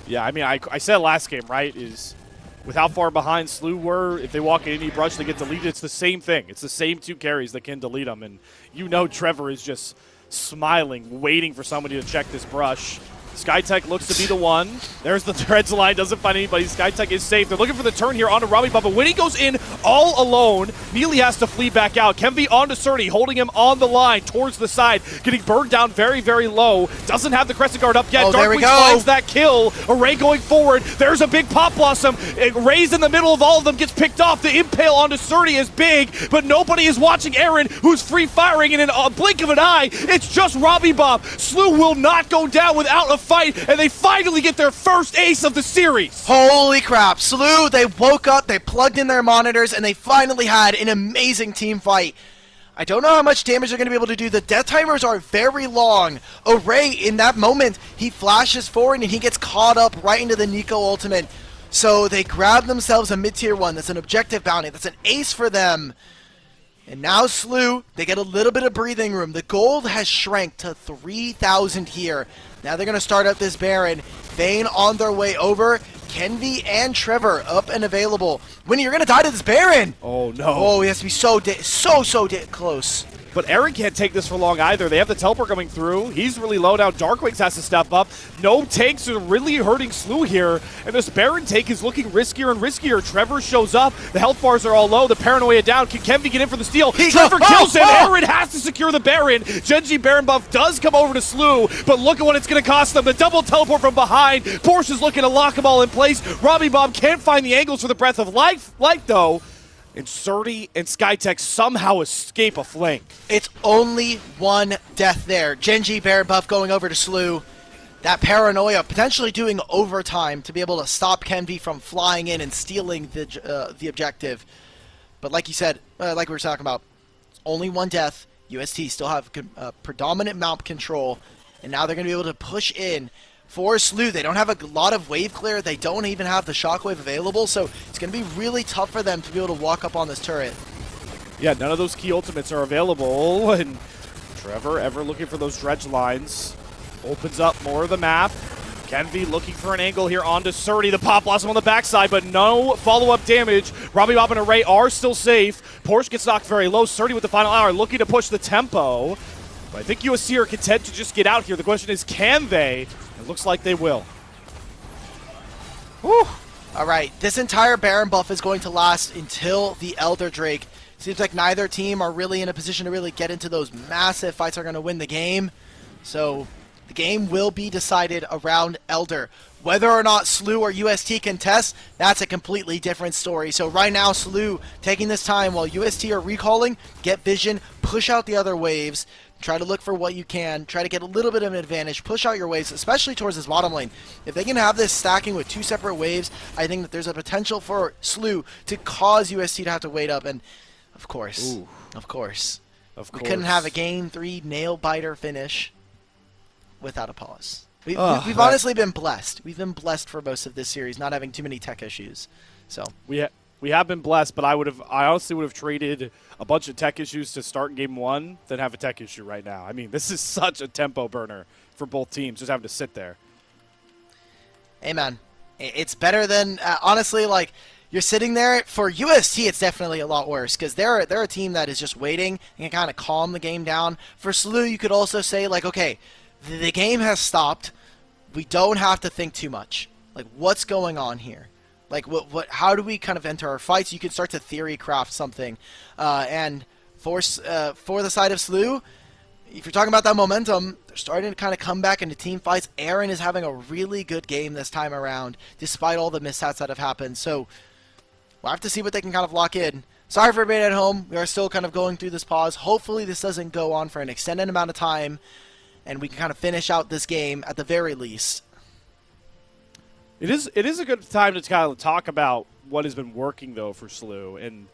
Yeah, I mean, I said last game, right, is with how far behind SLU were, if they walk in any brush, they get deleted. It's the same thing. It's the same 2 carries that can delete them, and you know Trevor is just smiling, waiting for somebody to check this brush. SkyTech looks to be the one. There's the Threads line, doesn't find anybody. SkyTech is safe. They're looking for the turn here onto Robbie Bob, but when he goes in all alone, Neely has to flee back out. Kemvi onto Surdy, holding him on the line towards the side, getting burned down very, very low. Doesn't have the Crescent Guard up yet. Oh, there we go. finds that kill. Array going forward. There's a big Pop Blossom. Ray's in the middle of all of them, gets picked off. The impale onto Surdy is big, but nobody is watching Aaron, who's free firing in a blink of an eye. It's just Robbie Bob. SLU will not go down without a fight, and they finally get their first ace of the series. Holy crap. SLU, they woke up, they plugged in their monitors, and they finally had an amazing team fight. I don't know how much damage they're going to be able to do. The death timers are very long. Array, in that moment, he flashes forward and he gets caught up right into the Nico ultimate. So they grab themselves a mid-tier 1. That's an objective bounty. That's an ace for them. And now SLU, they get a little bit of breathing room. The gold has shrank to 3,000 here. Now they're going to start up this Baron. Vayne on their way over. Kenvi and Trevor up and available. Winnie, you're going to die to this Baron. Oh, no. Oh, he has to be so close. But Aaron can't take this for long either. They have the teleport coming through. He's really low now. Darkwings has to step up. No takes are really hurting SLU here. And this Baron take is looking riskier and riskier. Trevor shows up. The health bars are all low. The paranoia down. Can Kemvi get in for the steal? Trevor kills him. Aaron has to secure the Baron. Genji Baron buff does come over to SLU, but look at what it's going to cost them. The double teleport from behind. Porsche is looking to lock them all in place. Robbie Bob can't find the angles for the Breath of Life, though. And Surdy and SkyTech somehow escape a flank. It's only one death there. Genji Baron buff going over to SLU. That paranoia potentially doing overtime to be able to stop Kenvi from flying in and stealing the objective. But like you said, like we were talking about, it's only one death. UST still have predominant map control, and now they're going to be able to push in. For SLU, they don't have a lot of wave clear. They don't even have the shockwave available, so it's going to be really tough for them to be able to walk up on this turret. Yeah, none of those key ultimates are available, and Trevor, ever looking for those dredge lines, opens up more of the map. Kenvi looking for an angle here onto Surdy. The Pop Blossom on the backside, but no follow-up damage. Robbie Bob and Array are still safe. Porsche gets knocked very low. Surdy with the final hour looking to push the tempo. But I think USC are content to just get out here. The question is, can they? It looks like they will. Whew. All right, this entire Baron buff is going to last until the Elder Drake. Seems like neither team are really in a position to really get into those massive fights that are going to win the game. So the game will be decided around Elder. Whether or not SLU or UST contest, that's a completely different story. So right now, SLU taking this time while UST are recalling, get vision, push out the other waves, try to look for what you can, try to get a little bit of an advantage, push out your waves, especially towards this bottom lane. If they can have this stacking with two separate waves, I think that there's a potential for SLU to cause UST to have to wait up. And of course, we couldn't have a Game 3 nail-biter finish without a pause. We've honestly been blessed. We've been blessed for most of this series, not having too many tech issues. So we have been blessed, but I honestly would have traded a bunch of tech issues to start game 1 than have a tech issue right now. I mean, this is such a tempo burner for both teams, just having to sit there. Amen. It's better than honestly, like, you're sitting there. For UST, it's definitely a lot worse because they're a team that is just waiting and can kind of calm the game down. For SLU, you could also say, like, okay, the game has stopped. We don't have to think too much. Like, what's going on here? Like, how do we kind of enter our fights? You can start to theory craft something. And for the side of SLU, if you're talking about that momentum, they're starting to kind of come back into team fights. Aaron is having a really good game this time around, despite all the mishaps that have happened. So we'll have to see what they can kind of lock in. Sorry for everybody at home. We are still kind of going through this pause. Hopefully this doesn't go on for an extended amount of time, and we can kind of finish out this game at the very least. It is a good time to kind of talk about what has been working, though, for SLU. And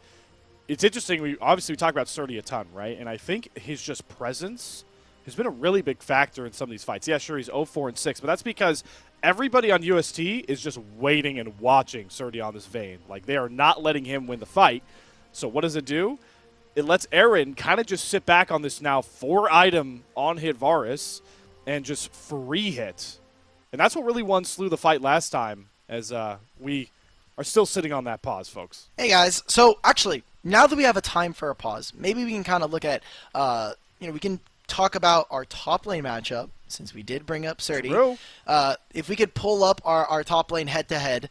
it's interesting. We talk about Surdy a ton, right? And I think his just presence has been a really big factor in some of these fights. Yeah, sure, he's 0-4-6, but that's because everybody on UST is just waiting and watching Surdy on this vein. Like, they are not letting him win the fight. So what does it do? It lets Aaron kind of just sit back on this now 4-item on-hit Varus and just free hit. And that's what really won SLU the fight last time, as we are still sitting on that pause, folks. Hey, guys. So, actually, now that we have a time for a pause, maybe we can kind of look at, we can talk about our top lane matchup, since we did bring up Surdy. True. If we could pull up our top lane head-to-head,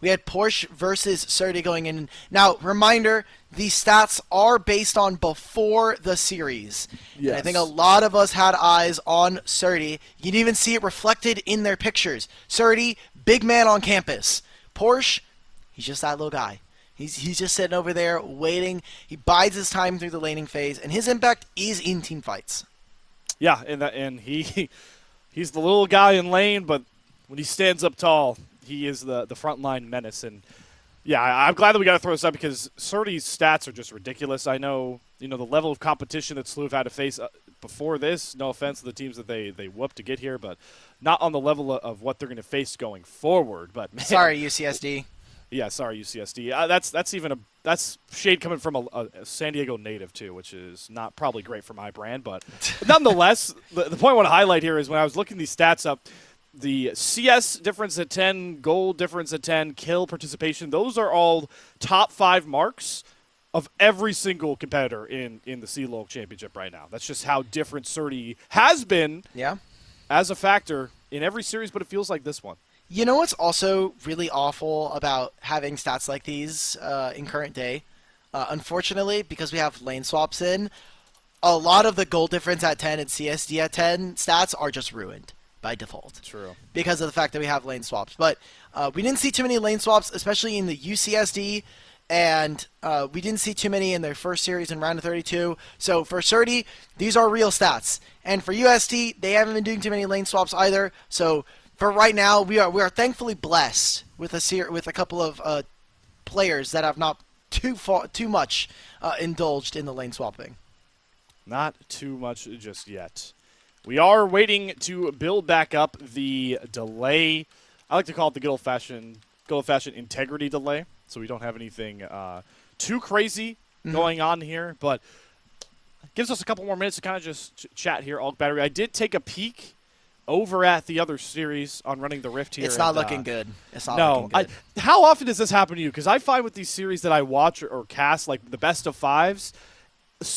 we had Porsche versus Surdy going in. Now, reminder, these stats are based on before the series. Yes. And I think a lot of us had eyes on Surdy. You can even see it reflected in their pictures. Surdy, big man on campus. Porsche, he's just that little guy. He's just sitting over there waiting. He bides his time through the laning phase, and his impact is in team fights. Yeah, and he's the little guy in lane, but when he stands up tall, he is the frontline menace. And yeah, I'm glad that we got to throw this up because Surdy's stats are just ridiculous. I know, the level of competition that SLU have had to face before this. No offense to the teams that they whooped to get here, but not on the level of what they're going to face going forward. But man, sorry, UCSD. Yeah, sorry, UCSD. That's shade coming from a San Diego native too, which is not probably great for my brand, but nonetheless, the point I want to highlight here is when I was looking these stats up, the CS difference at 10, gold difference at 10, kill participation, those are all top 5 marks of every single competitor in the CLOL championship right now. That's just how different Surdy has been as a factor in every series, but it feels like this one. You know what's also really awful about having stats like these in current day? Unfortunately, because we have lane swaps in, a lot of the goal difference at 10 and CSD at 10 stats are just ruined by default. True. Because of the fact that we have lane swaps. But we didn't see too many lane swaps, especially in the UCSD, and we didn't see too many in their first series in round of 32. So for Surdy, these are real stats. And for UST, they haven't been doing too many lane swaps either. So for right now, we are thankfully blessed with a couple of players that have not too much indulged in the lane swapping. Not too much just yet. We are waiting to build back up the delay. I like to call it the good old-fashioned integrity delay, so we don't have anything too crazy going on here. But it gives us a couple more minutes to kind of just chat here. Alt Battery. I did take a peek over at the other series on running the Rift here. It's not looking good. It's not looking good. How often does this happen to you? Because I find with these series that I watch or cast, like the best of 5s,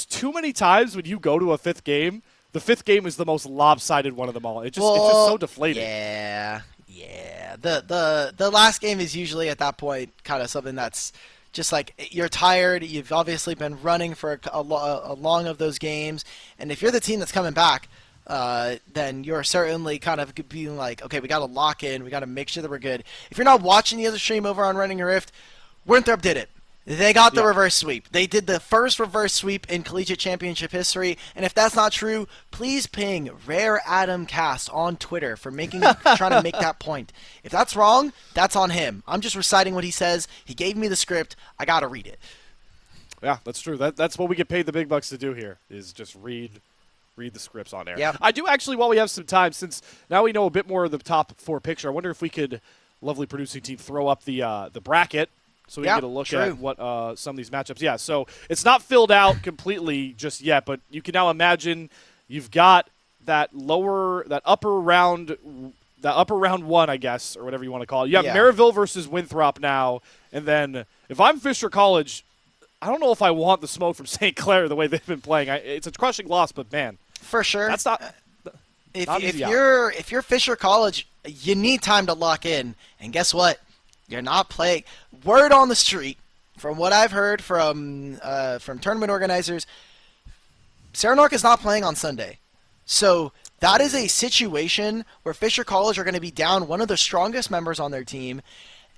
too many times when you go to a 5th game, the 5th game is the most lopsided one of them all. It's just so deflating. Yeah. The last game is usually at that point kind of something that's just like you're tired. You've obviously been running for a long of those games, and if you're the team that's coming back, then you're certainly kind of being like, okay, we got to lock in. We got to make sure that we're good. If you're not watching the other stream over on Running a Rift, Winthrop did it. They got the reverse sweep. They did the first reverse sweep in collegiate championship history. And if that's not true, please ping Rare Adam Cast on Twitter for trying to make that point. If that's wrong, that's on him. I'm just reciting what he says. He gave me the script. I got to read it. Yeah, that's true. That's what we get paid the big bucks to do here, is just read the scripts on air. Yep. I do actually, while we have some time, since now we know a bit more of the top 4 picture, I wonder if we could, lovely producing team, throw up the bracket so we can get a look at what some of these matchups. Yeah, so it's not filled out completely just yet, but you can now imagine you've got that upper round 1, I guess, or whatever you want to call it. You have Maryville versus Winthrop now, and then if I'm Fisher College, I don't know if I want the smoke from St. Clair the way they've been playing. It's a crushing loss, but man, for sure, that's not. If you're Fisher College, you need time to lock in, and guess what? You're not playing. Word on the street, from what I've heard from tournament organizers, Saranac is not playing on Sunday. So that is a situation where Fisher College are going to be down one of the strongest members on their team,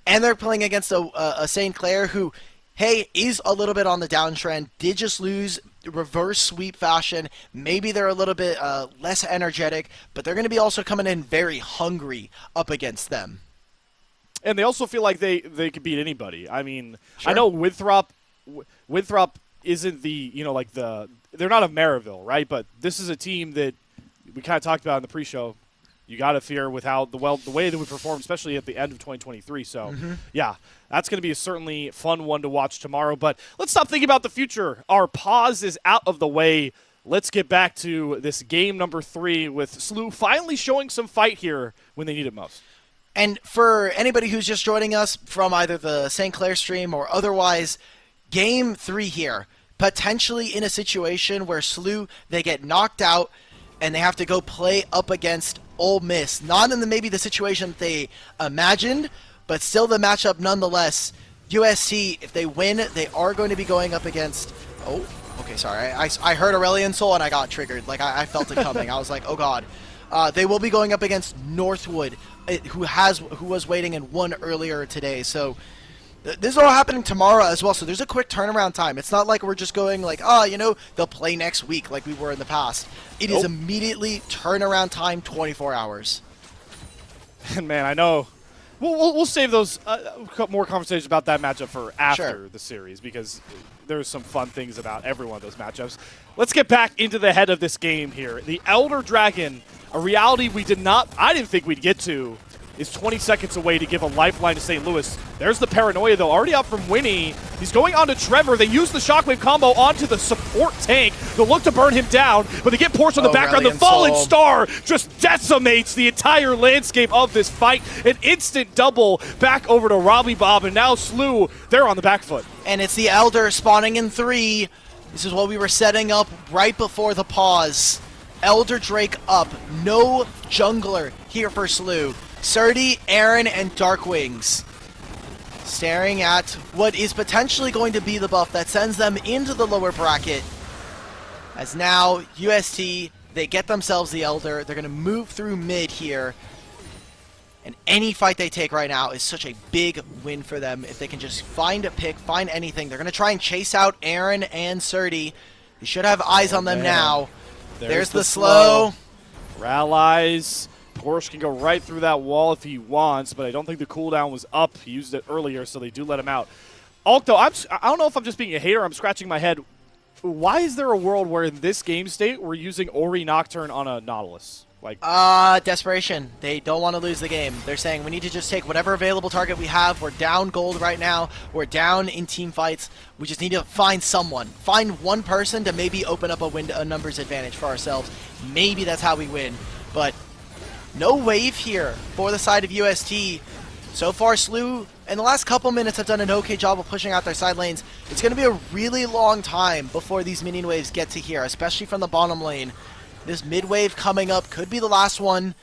and they're playing against a St. Clair who, hey, is a little bit on the downtrend, did just lose reverse sweep fashion. Maybe they're a little bit less energetic, but they're going to be also coming in very hungry up against them. And they also feel like they could beat anybody. I mean, sure. I know Winthrop isn't they're not a Maryville, right? But this is a team that we kind of talked about in the pre-show. You got to fear with how the way that we perform, especially at the end of 2023. So, yeah, that's going to be a certainly fun one to watch tomorrow. But let's stop thinking about the future. Our pause is out of the way. Let's get back to this game number 3 with SLU finally showing some fight here when they need it most. And for anybody who's just joining us from either the St. Clair stream or otherwise, game 3 here, potentially in a situation where SLU, they get knocked out. and they have to go play up against Ole Miss. Not in maybe the situation that they imagined, but still the matchup nonetheless. UST, if they win, they are going to be going up against... Oh, okay, sorry. I heard Aurelion Soul and I got triggered. Like, I felt it coming. I was like, oh god. They will be going up against Northwood, who was waiting and won earlier today. So this is all happening tomorrow as well. So there's a quick turnaround time. It's not like we're just going like, oh, you know, they'll play next week like we were in the past. It is immediately turnaround time, 24 hours. And man, I know we'll save those more conversations about that matchup for after the series, because there's some fun things about every one of those matchups. Let's get back into the head of this game here. The Elder Dragon, a reality I didn't think we'd get to, is 20 seconds away to give a lifeline to St. Louis. There's the paranoia, though, already up from Winnie. He's going on to Trevor. They use the Shockwave combo onto the support tank. They'll look to burn him down, but they get Porsche on the background. The Fallen Star just decimates the entire landscape of this fight. An instant double back over to Robbie Bob, and now SLU, they're on the back foot. And it's the Elder spawning in 3. This is what we were setting up right before the pause. Elder Drake up. No jungler here for SLU. Surdy, Aaron, and Darkwings staring at what is potentially going to be the buff that sends them into the lower bracket. As now, UST, they get themselves the Elder. They're going to move through mid here. And any fight they take right now is such a big win for them. If they can just find a pick, find anything. They're going to try and chase out Aaron and Surdy. They should have eyes on them now. There's the slow. Rallies. Porsche can go right through that wall if he wants, but I don't think the cooldown was up. He used it earlier, so they do let him out. Alk, though, I don't know if I'm just being a hater. I'm scratching my head. Why is there a world where in this game state we're using Ori Nocturne on a Nautilus? Like, desperation. They don't want to lose the game. They're saying we need to just take whatever available target we have. We're down gold right now. We're down in team fights. We just need to find someone. Find one person to maybe open up a numbers advantage for ourselves. Maybe that's how we win. But no wave here for the side of UST. So far, SLU, in the last couple minutes, have done an okay job of pushing out their side lanes. It's going to be a really long time before these minion waves get to here, especially from the bottom lane. This mid wave coming up could be the last one.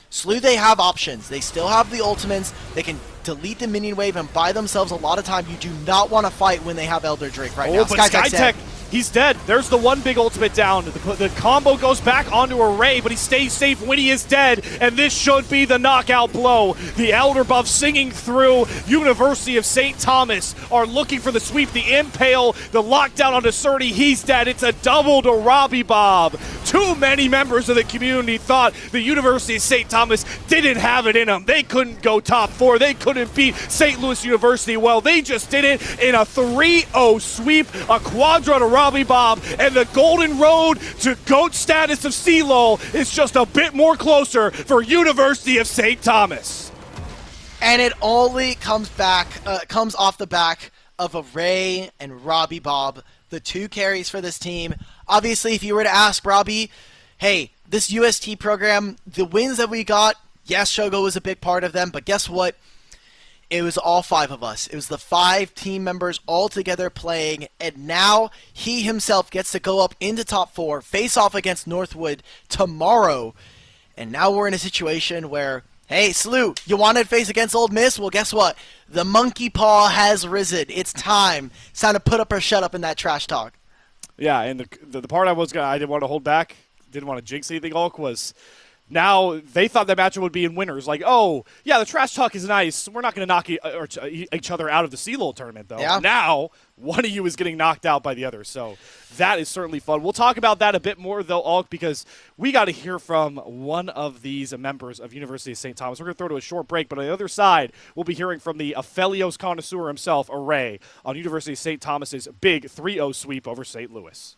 SLU, they have options. They still have the ultimates. They can delete the minion wave and buy themselves a lot of time. You do not want to fight when they have Elder Drake right now. But Skytech, he's dead. There's the one big ultimate down. The combo goes back onto Array, but he stays safe when he is dead, and this should be the knockout blow. The Elder buff singing through. University of St. Thomas are looking for the sweep, the impale, the lockdown onto Surdy. He's dead. It's a double to Robbie Bob. Too many members of the community thought the University of St. Thomas didn't have it in them. They couldn't go top 4. They couldn't beat St. Louis University. Well, they just did it in a 3-0 sweep, a quadra to Robbie Bob, and the golden road to GOAT status of CLOL is just a bit more closer for University of St. Thomas. And it only comes off the back of Array and Robbie Bob, the 2 carries for this team. Obviously, if you were to ask Robbie, hey, this UST program, the wins that we got, yes, Shogo was a big part of them, but guess what? It was all 5 of us. It was the 5 team members all together playing, and now he himself gets to go up into top 4, face off against Northwood tomorrow. And now we're in a situation where, hey, SLU, you wanted to face against Ole Miss? Well, guess what? The monkey paw has risen. It's time. It's time to put up or shut up in that trash talk. Yeah, and the part I didn't want to hold back, didn't want to jinx anything, Hulk, was now they thought that matchup would be in winners. Like, oh, yeah, the trash talk is nice. We're not going to knock each other out of the CLOL tournament, though. Yeah. Now, one of you is getting knocked out by the other. So that is certainly fun. We'll talk about that a bit more, though, Hulk, because we got to hear from one of these members of University of St. Thomas. We're going to throw to a short break, but on the other side, we'll be hearing from the Aphelios connoisseur himself, Array, on University of St. Thomas's big 3-0 sweep over St. Louis.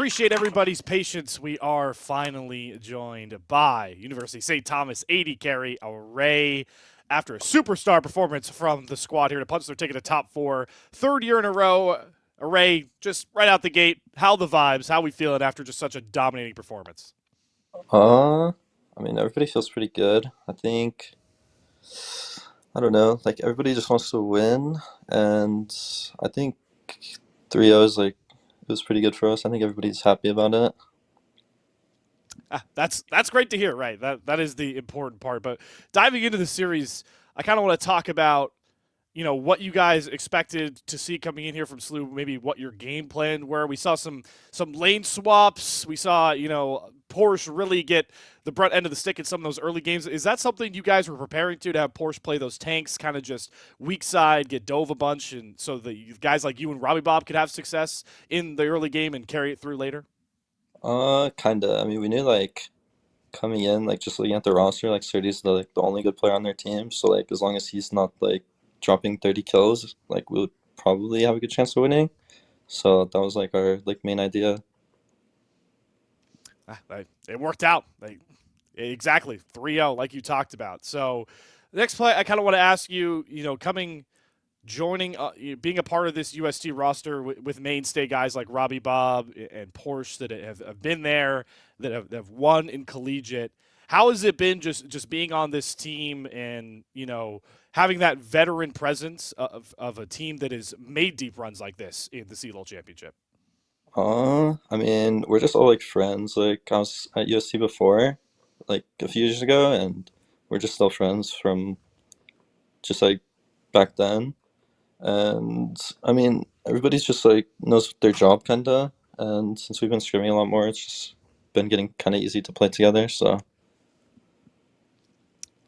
appreciate everybody's patience. We are finally joined by University of St. Thomas AD carry Array after a superstar performance from the squad here to punch their ticket to top 4, third year in a row. Array, just right out the gate, how the vibes, how we feeling after just such a dominating performance? Uh, I mean, everybody feels pretty good. I don't know, like everybody just wants to win, and I think 3-0 is like it was pretty good for us. I think everybody's happy about it. That's great to hear, right? That is the important part. But diving into the series, I kind of want to talk about what you guys expected to see coming in here from SLU, maybe what your game plan were. We saw some lane swaps. We saw Porsche really get the brunt end of the stick in some of those early games. Is that something you guys were preparing to have Porsche play those tanks, kind of just weak side, get dove a bunch, and so the guys like you and Robbie Bob could have success in the early game and carry it through later? Kinda. I mean, we knew like coming in, like just looking at the roster, like Serdy's the only good player on their team. So like as long as he's not like dropping 30 kills, like we would probably have a good chance of winning. So that was like our like main idea. It worked out. Exactly 3-0, like you talked about. So the next play, I kind of want to ask you, joining, being a part of this UST roster with mainstay guys like Robbie Bob and Porsche that have been there, that have won in collegiate. How has it been just being on this team and, having that veteran presence of a team that has made deep runs like this in the CLOL championship? I mean, we're just all like friends. Like I was at USC before, like a few years ago, and we're just still friends from just like back then. And I mean, everybody's just like knows their job kinda. And since we've been scrimming a lot more, it's just been getting kind of easy to play together. So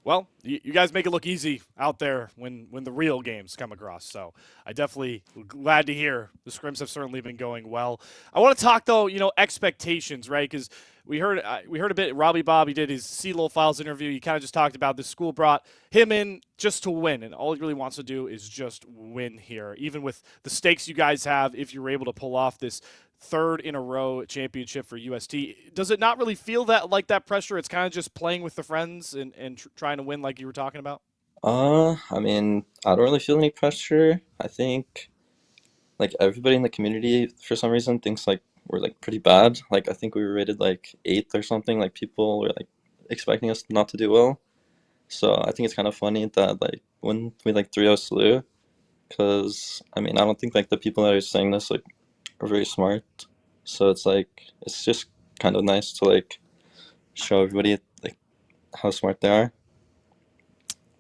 Well, you guys make it look easy out there when the real games come across. So I definitely glad to hear the scrims have certainly been going well. I want to talk though, expectations, right? Because we heard a bit. Robbie Bob, he did his CLOL Files interview. He kind of just talked about this school brought him in just to win, and all he really wants to do is just win here, even with the stakes you guys have. If you're able to pull off this third in a row championship for UST, does it not really feel that pressure? It's kind of just playing with the friends and trying to win, like you were talking about. I mean, I don't really feel any pressure. I think like everybody in the community for some reason thinks like we're like pretty bad. Like I think we were rated like eighth or something. Like people were like expecting us not to do well. So I think it's kind of funny that like when we like 3-0 SLU, because I mean I don't think like the people that are saying this like are very smart. So it's like it's just kind of nice to like show everybody like how smart they are.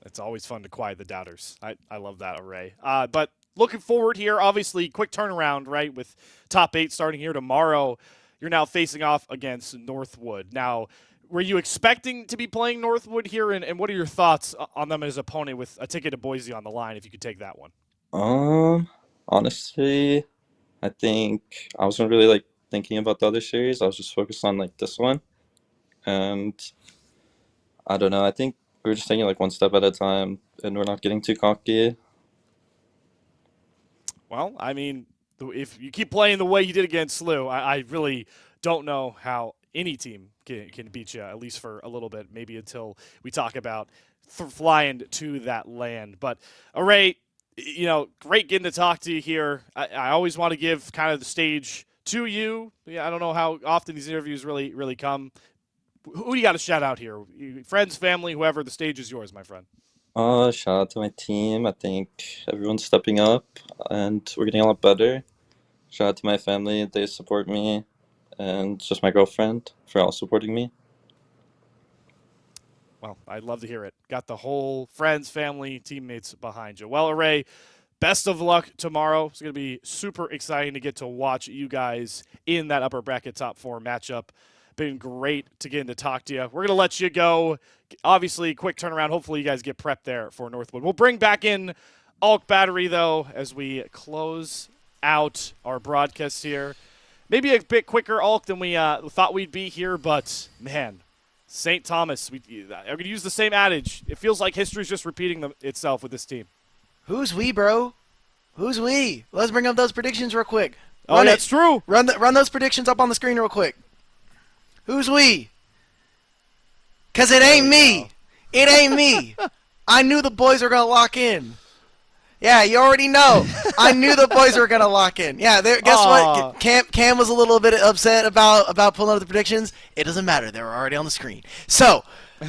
It's always fun to quiet the doubters. I love that array. But looking forward here, obviously, quick turnaround, right? With top 8 starting here tomorrow. You're now facing off against Northwood. Now, were you expecting to be playing Northwood here? And what are your thoughts on them as opponent with a ticket to Boise on the line, if you could take that one? Um, Honestly, I think I wasn't really like thinking about the other series. I was just focused on like this one. And I don't know, I think we're just taking like one step at a time and we're not getting too cocky. Well, I mean, if you keep playing the way you did against SLU, I really don't know how any team can beat you, at least for a little bit, maybe until we talk about flying to that land. But, Array, great getting to talk to you here. I always want to give kind of the stage to you. Yeah, I don't know how often these interviews really come. Who do you got to shout out here? Friends, family, whoever, the stage is yours, my friend. Shout out to my team. I think everyone's stepping up and we're getting a lot better. Shout out to my family, they support me, and just my girlfriend for all supporting me. Well, I'd love to hear it. Got the whole friends, family, teammates behind you. Well, Array, best of luck tomorrow. It's going to be super exciting to get to watch you guys in that upper bracket top 4 matchup. Been great to get in to talk to you. We're going to let you go. Obviously, quick turnaround. Hopefully, you guys get prepped there for Northwood. We'll bring back in Alk Battery, though, as we close out our broadcast here. Maybe a bit quicker, Alk, than we thought we'd be here, but, man, St. Thomas, I'm going to use the same adage. It feels like history's just repeating itself with this team. Who's we, bro? Who's we? Let's bring up those predictions real quick. Oh, yeah, that's true. Run those predictions up on the screen real quick. Who's we? Because it ain't me. It ain't me. I knew the boys were going to lock in. Yeah, you already know. I knew the boys were going to lock in. Yeah, guess what? Cam was a little bit upset about pulling up the predictions. It doesn't matter. They were already on the screen. So,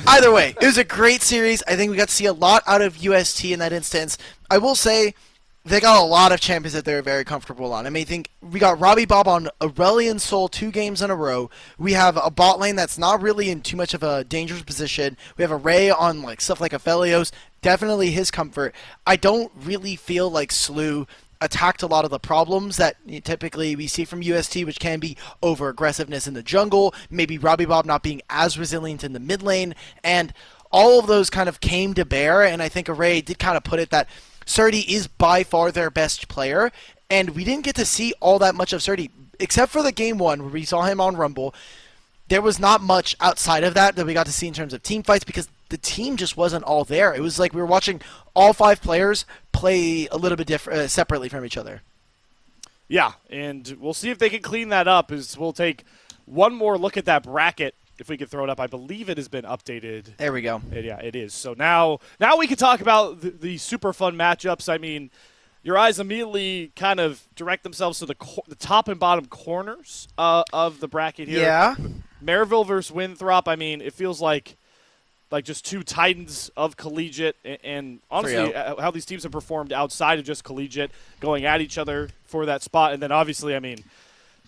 either way, it was a great series. I think we got to see a lot out of UST in that instance. I will say, they got a lot of champions that they're very comfortable on. I mean, I think we got Robbie Bob on Aurelion Sol 2 games in a row. We have a bot lane that's not really in too much of a dangerous position. We have a Ray on like stuff like Aphelios. Definitely his comfort. I don't really feel like SLU attacked a lot of the problems that typically we see from UST, which can be over-aggressiveness in the jungle, maybe Robbie Bob not being as resilient in the mid lane, and all of those kind of came to bear, and I think Array did kind of put it that Surdy is by far their best player, and we didn't get to see all that much of Surdy, except for the game one where we saw him on Rumble. There was not much outside of that we got to see in terms of team fights because the team just wasn't all there. It was like we were watching all 5 players play a little bit different, separately from each other. Yeah, and we'll see if they can clean that up. We'll take one more look at that bracket. If we could throw it up, I believe it has been updated. There we go. Yeah, it is. So now we can talk about the super fun matchups. I mean, your eyes immediately kind of direct themselves to the top and bottom corners of the bracket here. Yeah. Maryville versus Winthrop. I mean, it feels like just 2 titans of collegiate, and honestly, how these teams have performed outside of just collegiate, going at each other for that spot. And then obviously, I mean,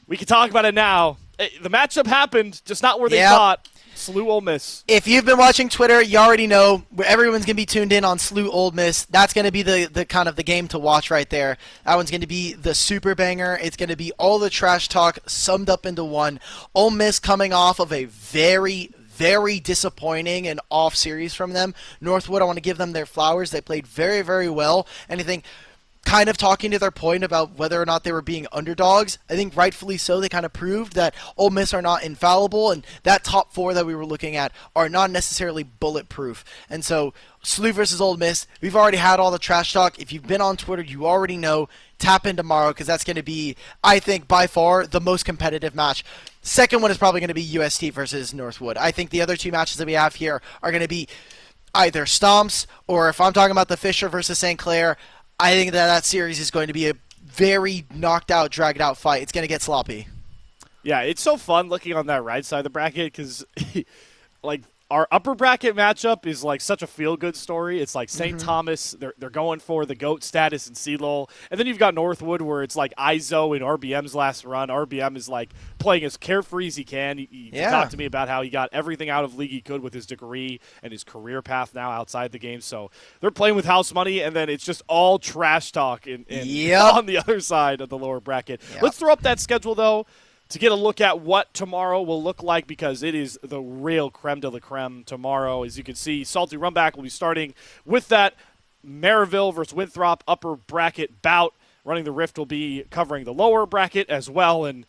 we can talk about it now. The matchup happened, just not where they thought. SLU Ole Miss. If you've been watching Twitter, you already know where everyone's going to be tuned in on SLU Ole Miss. That's going to be the kind of the game to watch right there. That one's going to be the super banger. It's going to be all the trash talk summed up into one. Ole Miss coming off of a very, very disappointing and off series from them. Northwood, I want to give them their flowers. They played very, very well. And I think kind of talking to their point about whether or not they were being underdogs, I think rightfully so, they kind of proved that Ole Miss are not infallible, and that top 4 that we were looking at are not necessarily bulletproof. And so, SLU versus Ole Miss, we've already had all the trash talk. If you've been on Twitter, you already know. Tap in tomorrow, because that's going to be, I think, by far the most competitive match. Second one is probably going to be UST versus Northwood. I think the other 2 matches that we have here are going to be either stomps, or if I'm talking about the Fisher versus St. Clair, I think that series is going to be a very knocked out, dragged out fight. It's going to get sloppy. Yeah, it's so fun looking on that right side of the bracket because, like, our upper bracket matchup is like such a feel-good story. It's like St. Thomas, they're going for the GOAT status in CLOL. And then you've got Northwood where it's like ISO in RBM's last run. RBM is like playing as carefree as he can. He talked to me about how he got everything out of league he could with his degree and his career path now outside the game. So they're playing with house money, and then it's just all trash talk on the other side of the lower bracket. Yep. Let's throw up that schedule, though, to get a look at what tomorrow will look like, because it is the real creme de la creme tomorrow. As you can see, Salty Runback will be starting with that Maryville versus Winthrop upper bracket bout. Running the Rift will be covering the lower bracket as well. And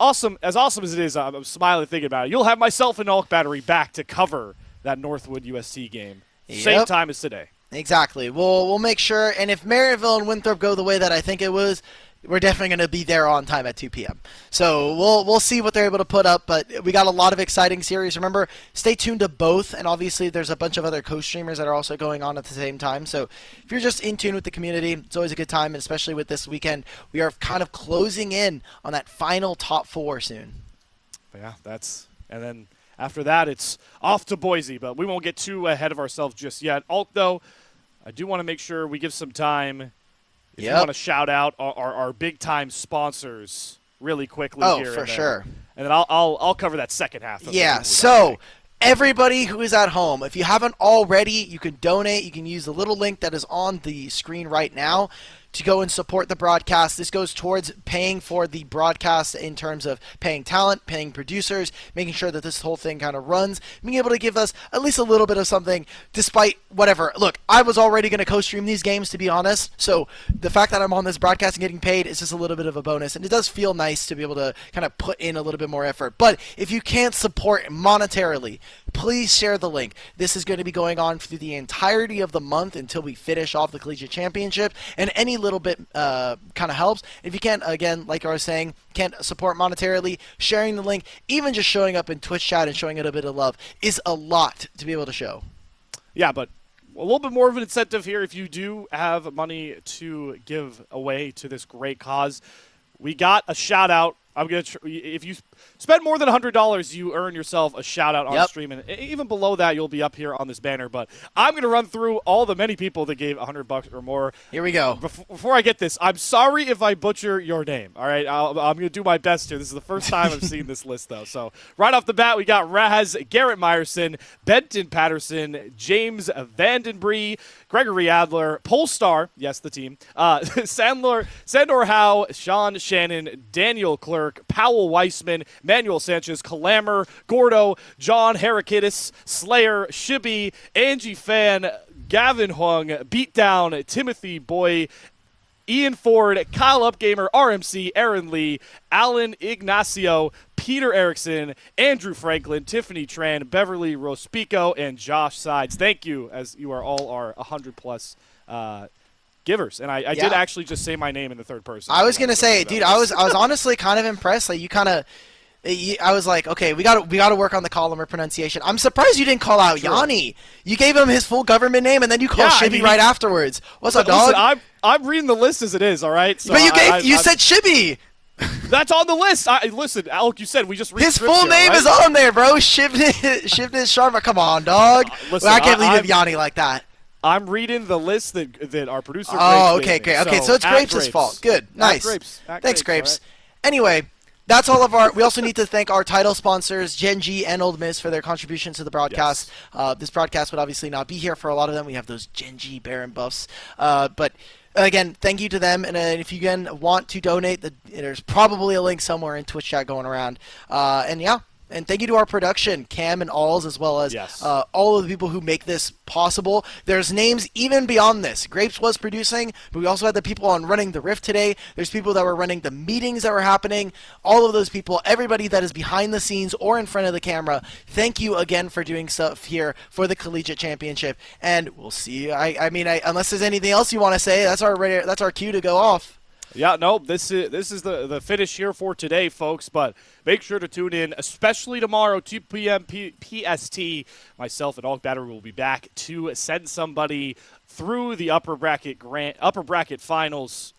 awesome as it is, I'm smiling thinking about it. You'll have myself and Ulk Battery back to cover that Northwood UST game. Same time as today. Exactly. We'll make sure. And if Maryville and Winthrop go the way that I think it was, we're definitely going to be there on time at 2 p.m. So we'll see what they're able to put up, but we got a lot of exciting series. Remember, stay tuned to both, and obviously there's a bunch of other co-streamers that are also going on at the same time. So if you're just in tune with the community, it's always a good time, and especially with this weekend, we are kind of closing in on that final top 4 soon. Yeah, and then after that, it's off to Boise, but we won't get too ahead of ourselves just yet. Alt, though, I do want to make sure we give some time. If you want to shout out our big-time sponsors really quickly here. Oh, for sure. And then I'll cover that second half. So everybody who is at home, if you haven't already, you can donate. You can use the little link that is on the screen right now to go and support the broadcast. This goes towards paying for the broadcast in terms of paying talent, paying producers, making sure that this whole thing kind of runs, being able to give us at least a little bit of something despite whatever. Look, I was already going to co-stream these games, to be honest, so the fact that I'm on this broadcast and getting paid is just a little bit of a bonus, and it does feel nice to be able to kind of put in a little bit more effort. But if you can't support monetarily, please share the link. This is going to be going on through the entirety of the month until we finish off the Collegiate Championship, and any little bit kind of helps. If you can't, again, like I was saying, can't support monetarily, sharing the link, even just showing up in Twitch chat and showing it a bit of love is a lot to be able to show. Yeah, but a little bit more of an incentive here if you do have money to give away to this great cause. We got a shout out. I'm gonna if you spend more than $100, you earn yourself a shout out on stream, and even below that, you'll be up here on this banner. But I'm gonna run through all the many people that gave $100 or more. Here we go. Before I get this, I'm sorry if I butcher your name. All right, I'm gonna do my best here. This is the first time I've seen this list though. So right off the bat, we got Raz, Garrett Meyerson, Benton Patterson, James Vandenbree, Gregory Adler, Polestar, yes, the team, Sandor Howe, Sean Shannon, Daniel Clerk, Powell Weissman, Manuel Sanchez, Calamar, Gordo, John Heracidis, Slayer, Shibby, Angie Fan, Gavin Huang, Beatdown, Timothy Boy, Ian Ford, Kyle Upgamer, RMC, Aaron Lee, Alan Ignacio, Peter Erickson, Andrew Franklin, Tiffany Tran, Beverly Rospico, and Josh Sides. Thank you, as you are all our 100-plus givers. And I did actually just say my name in the third person. I was going to say, dude, I was honestly kind of impressed. Like, you kind of... I was like, okay, we got to work on the column pronunciation. I'm surprised you didn't call out Yanni. You gave him his full government name, and then you called Shibby right afterwards. What's up, dog? Listen, I'm reading the list as it is, all right? So but you said Shibby. That's on the list. Listen, like you said, we just his full name is on there, bro. Shibnit Sharma. Come on, dog. Listen, I can't leave Yanni like that. I'm reading the list that our producer. Oh, okay, great. Okay, so it's Grapes' fault. Good, nice. Thanks, Grapes. Right. Anyway. That's all of our. We also need to thank our title sponsors, Gen G and Old Miss, for their contributions to the broadcast. Yes. This broadcast would obviously not be here for a lot of them. We have those Gen G Baron buffs. But again, thank you to them. And if you again want to donate, there's probably a link somewhere in Twitch chat going around. And thank you to our production, Cam and Alls, as well as all of the people who make this possible. There's names even beyond this. Grapes was producing, but we also had the people on running the Rift today. There's people that were running the meetings that were happening. All of those people, everybody that is behind the scenes or in front of the camera, thank you again for doing stuff here for the Collegiate Championship. And we'll see. Unless there's anything else you want to say, that's our cue to go off. Yeah, no, this is the finish here for today, folks. But make sure to tune in, especially tomorrow, 2 p.m. PST. Myself and Alk Battery will be back to send somebody through the upper bracket finals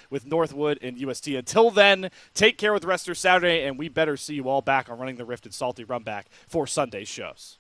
with Northwood and UST. Until then, take care with the rest of your Saturday, and we better see you all back on Running the Rift and Salty Runback for Sunday's shows.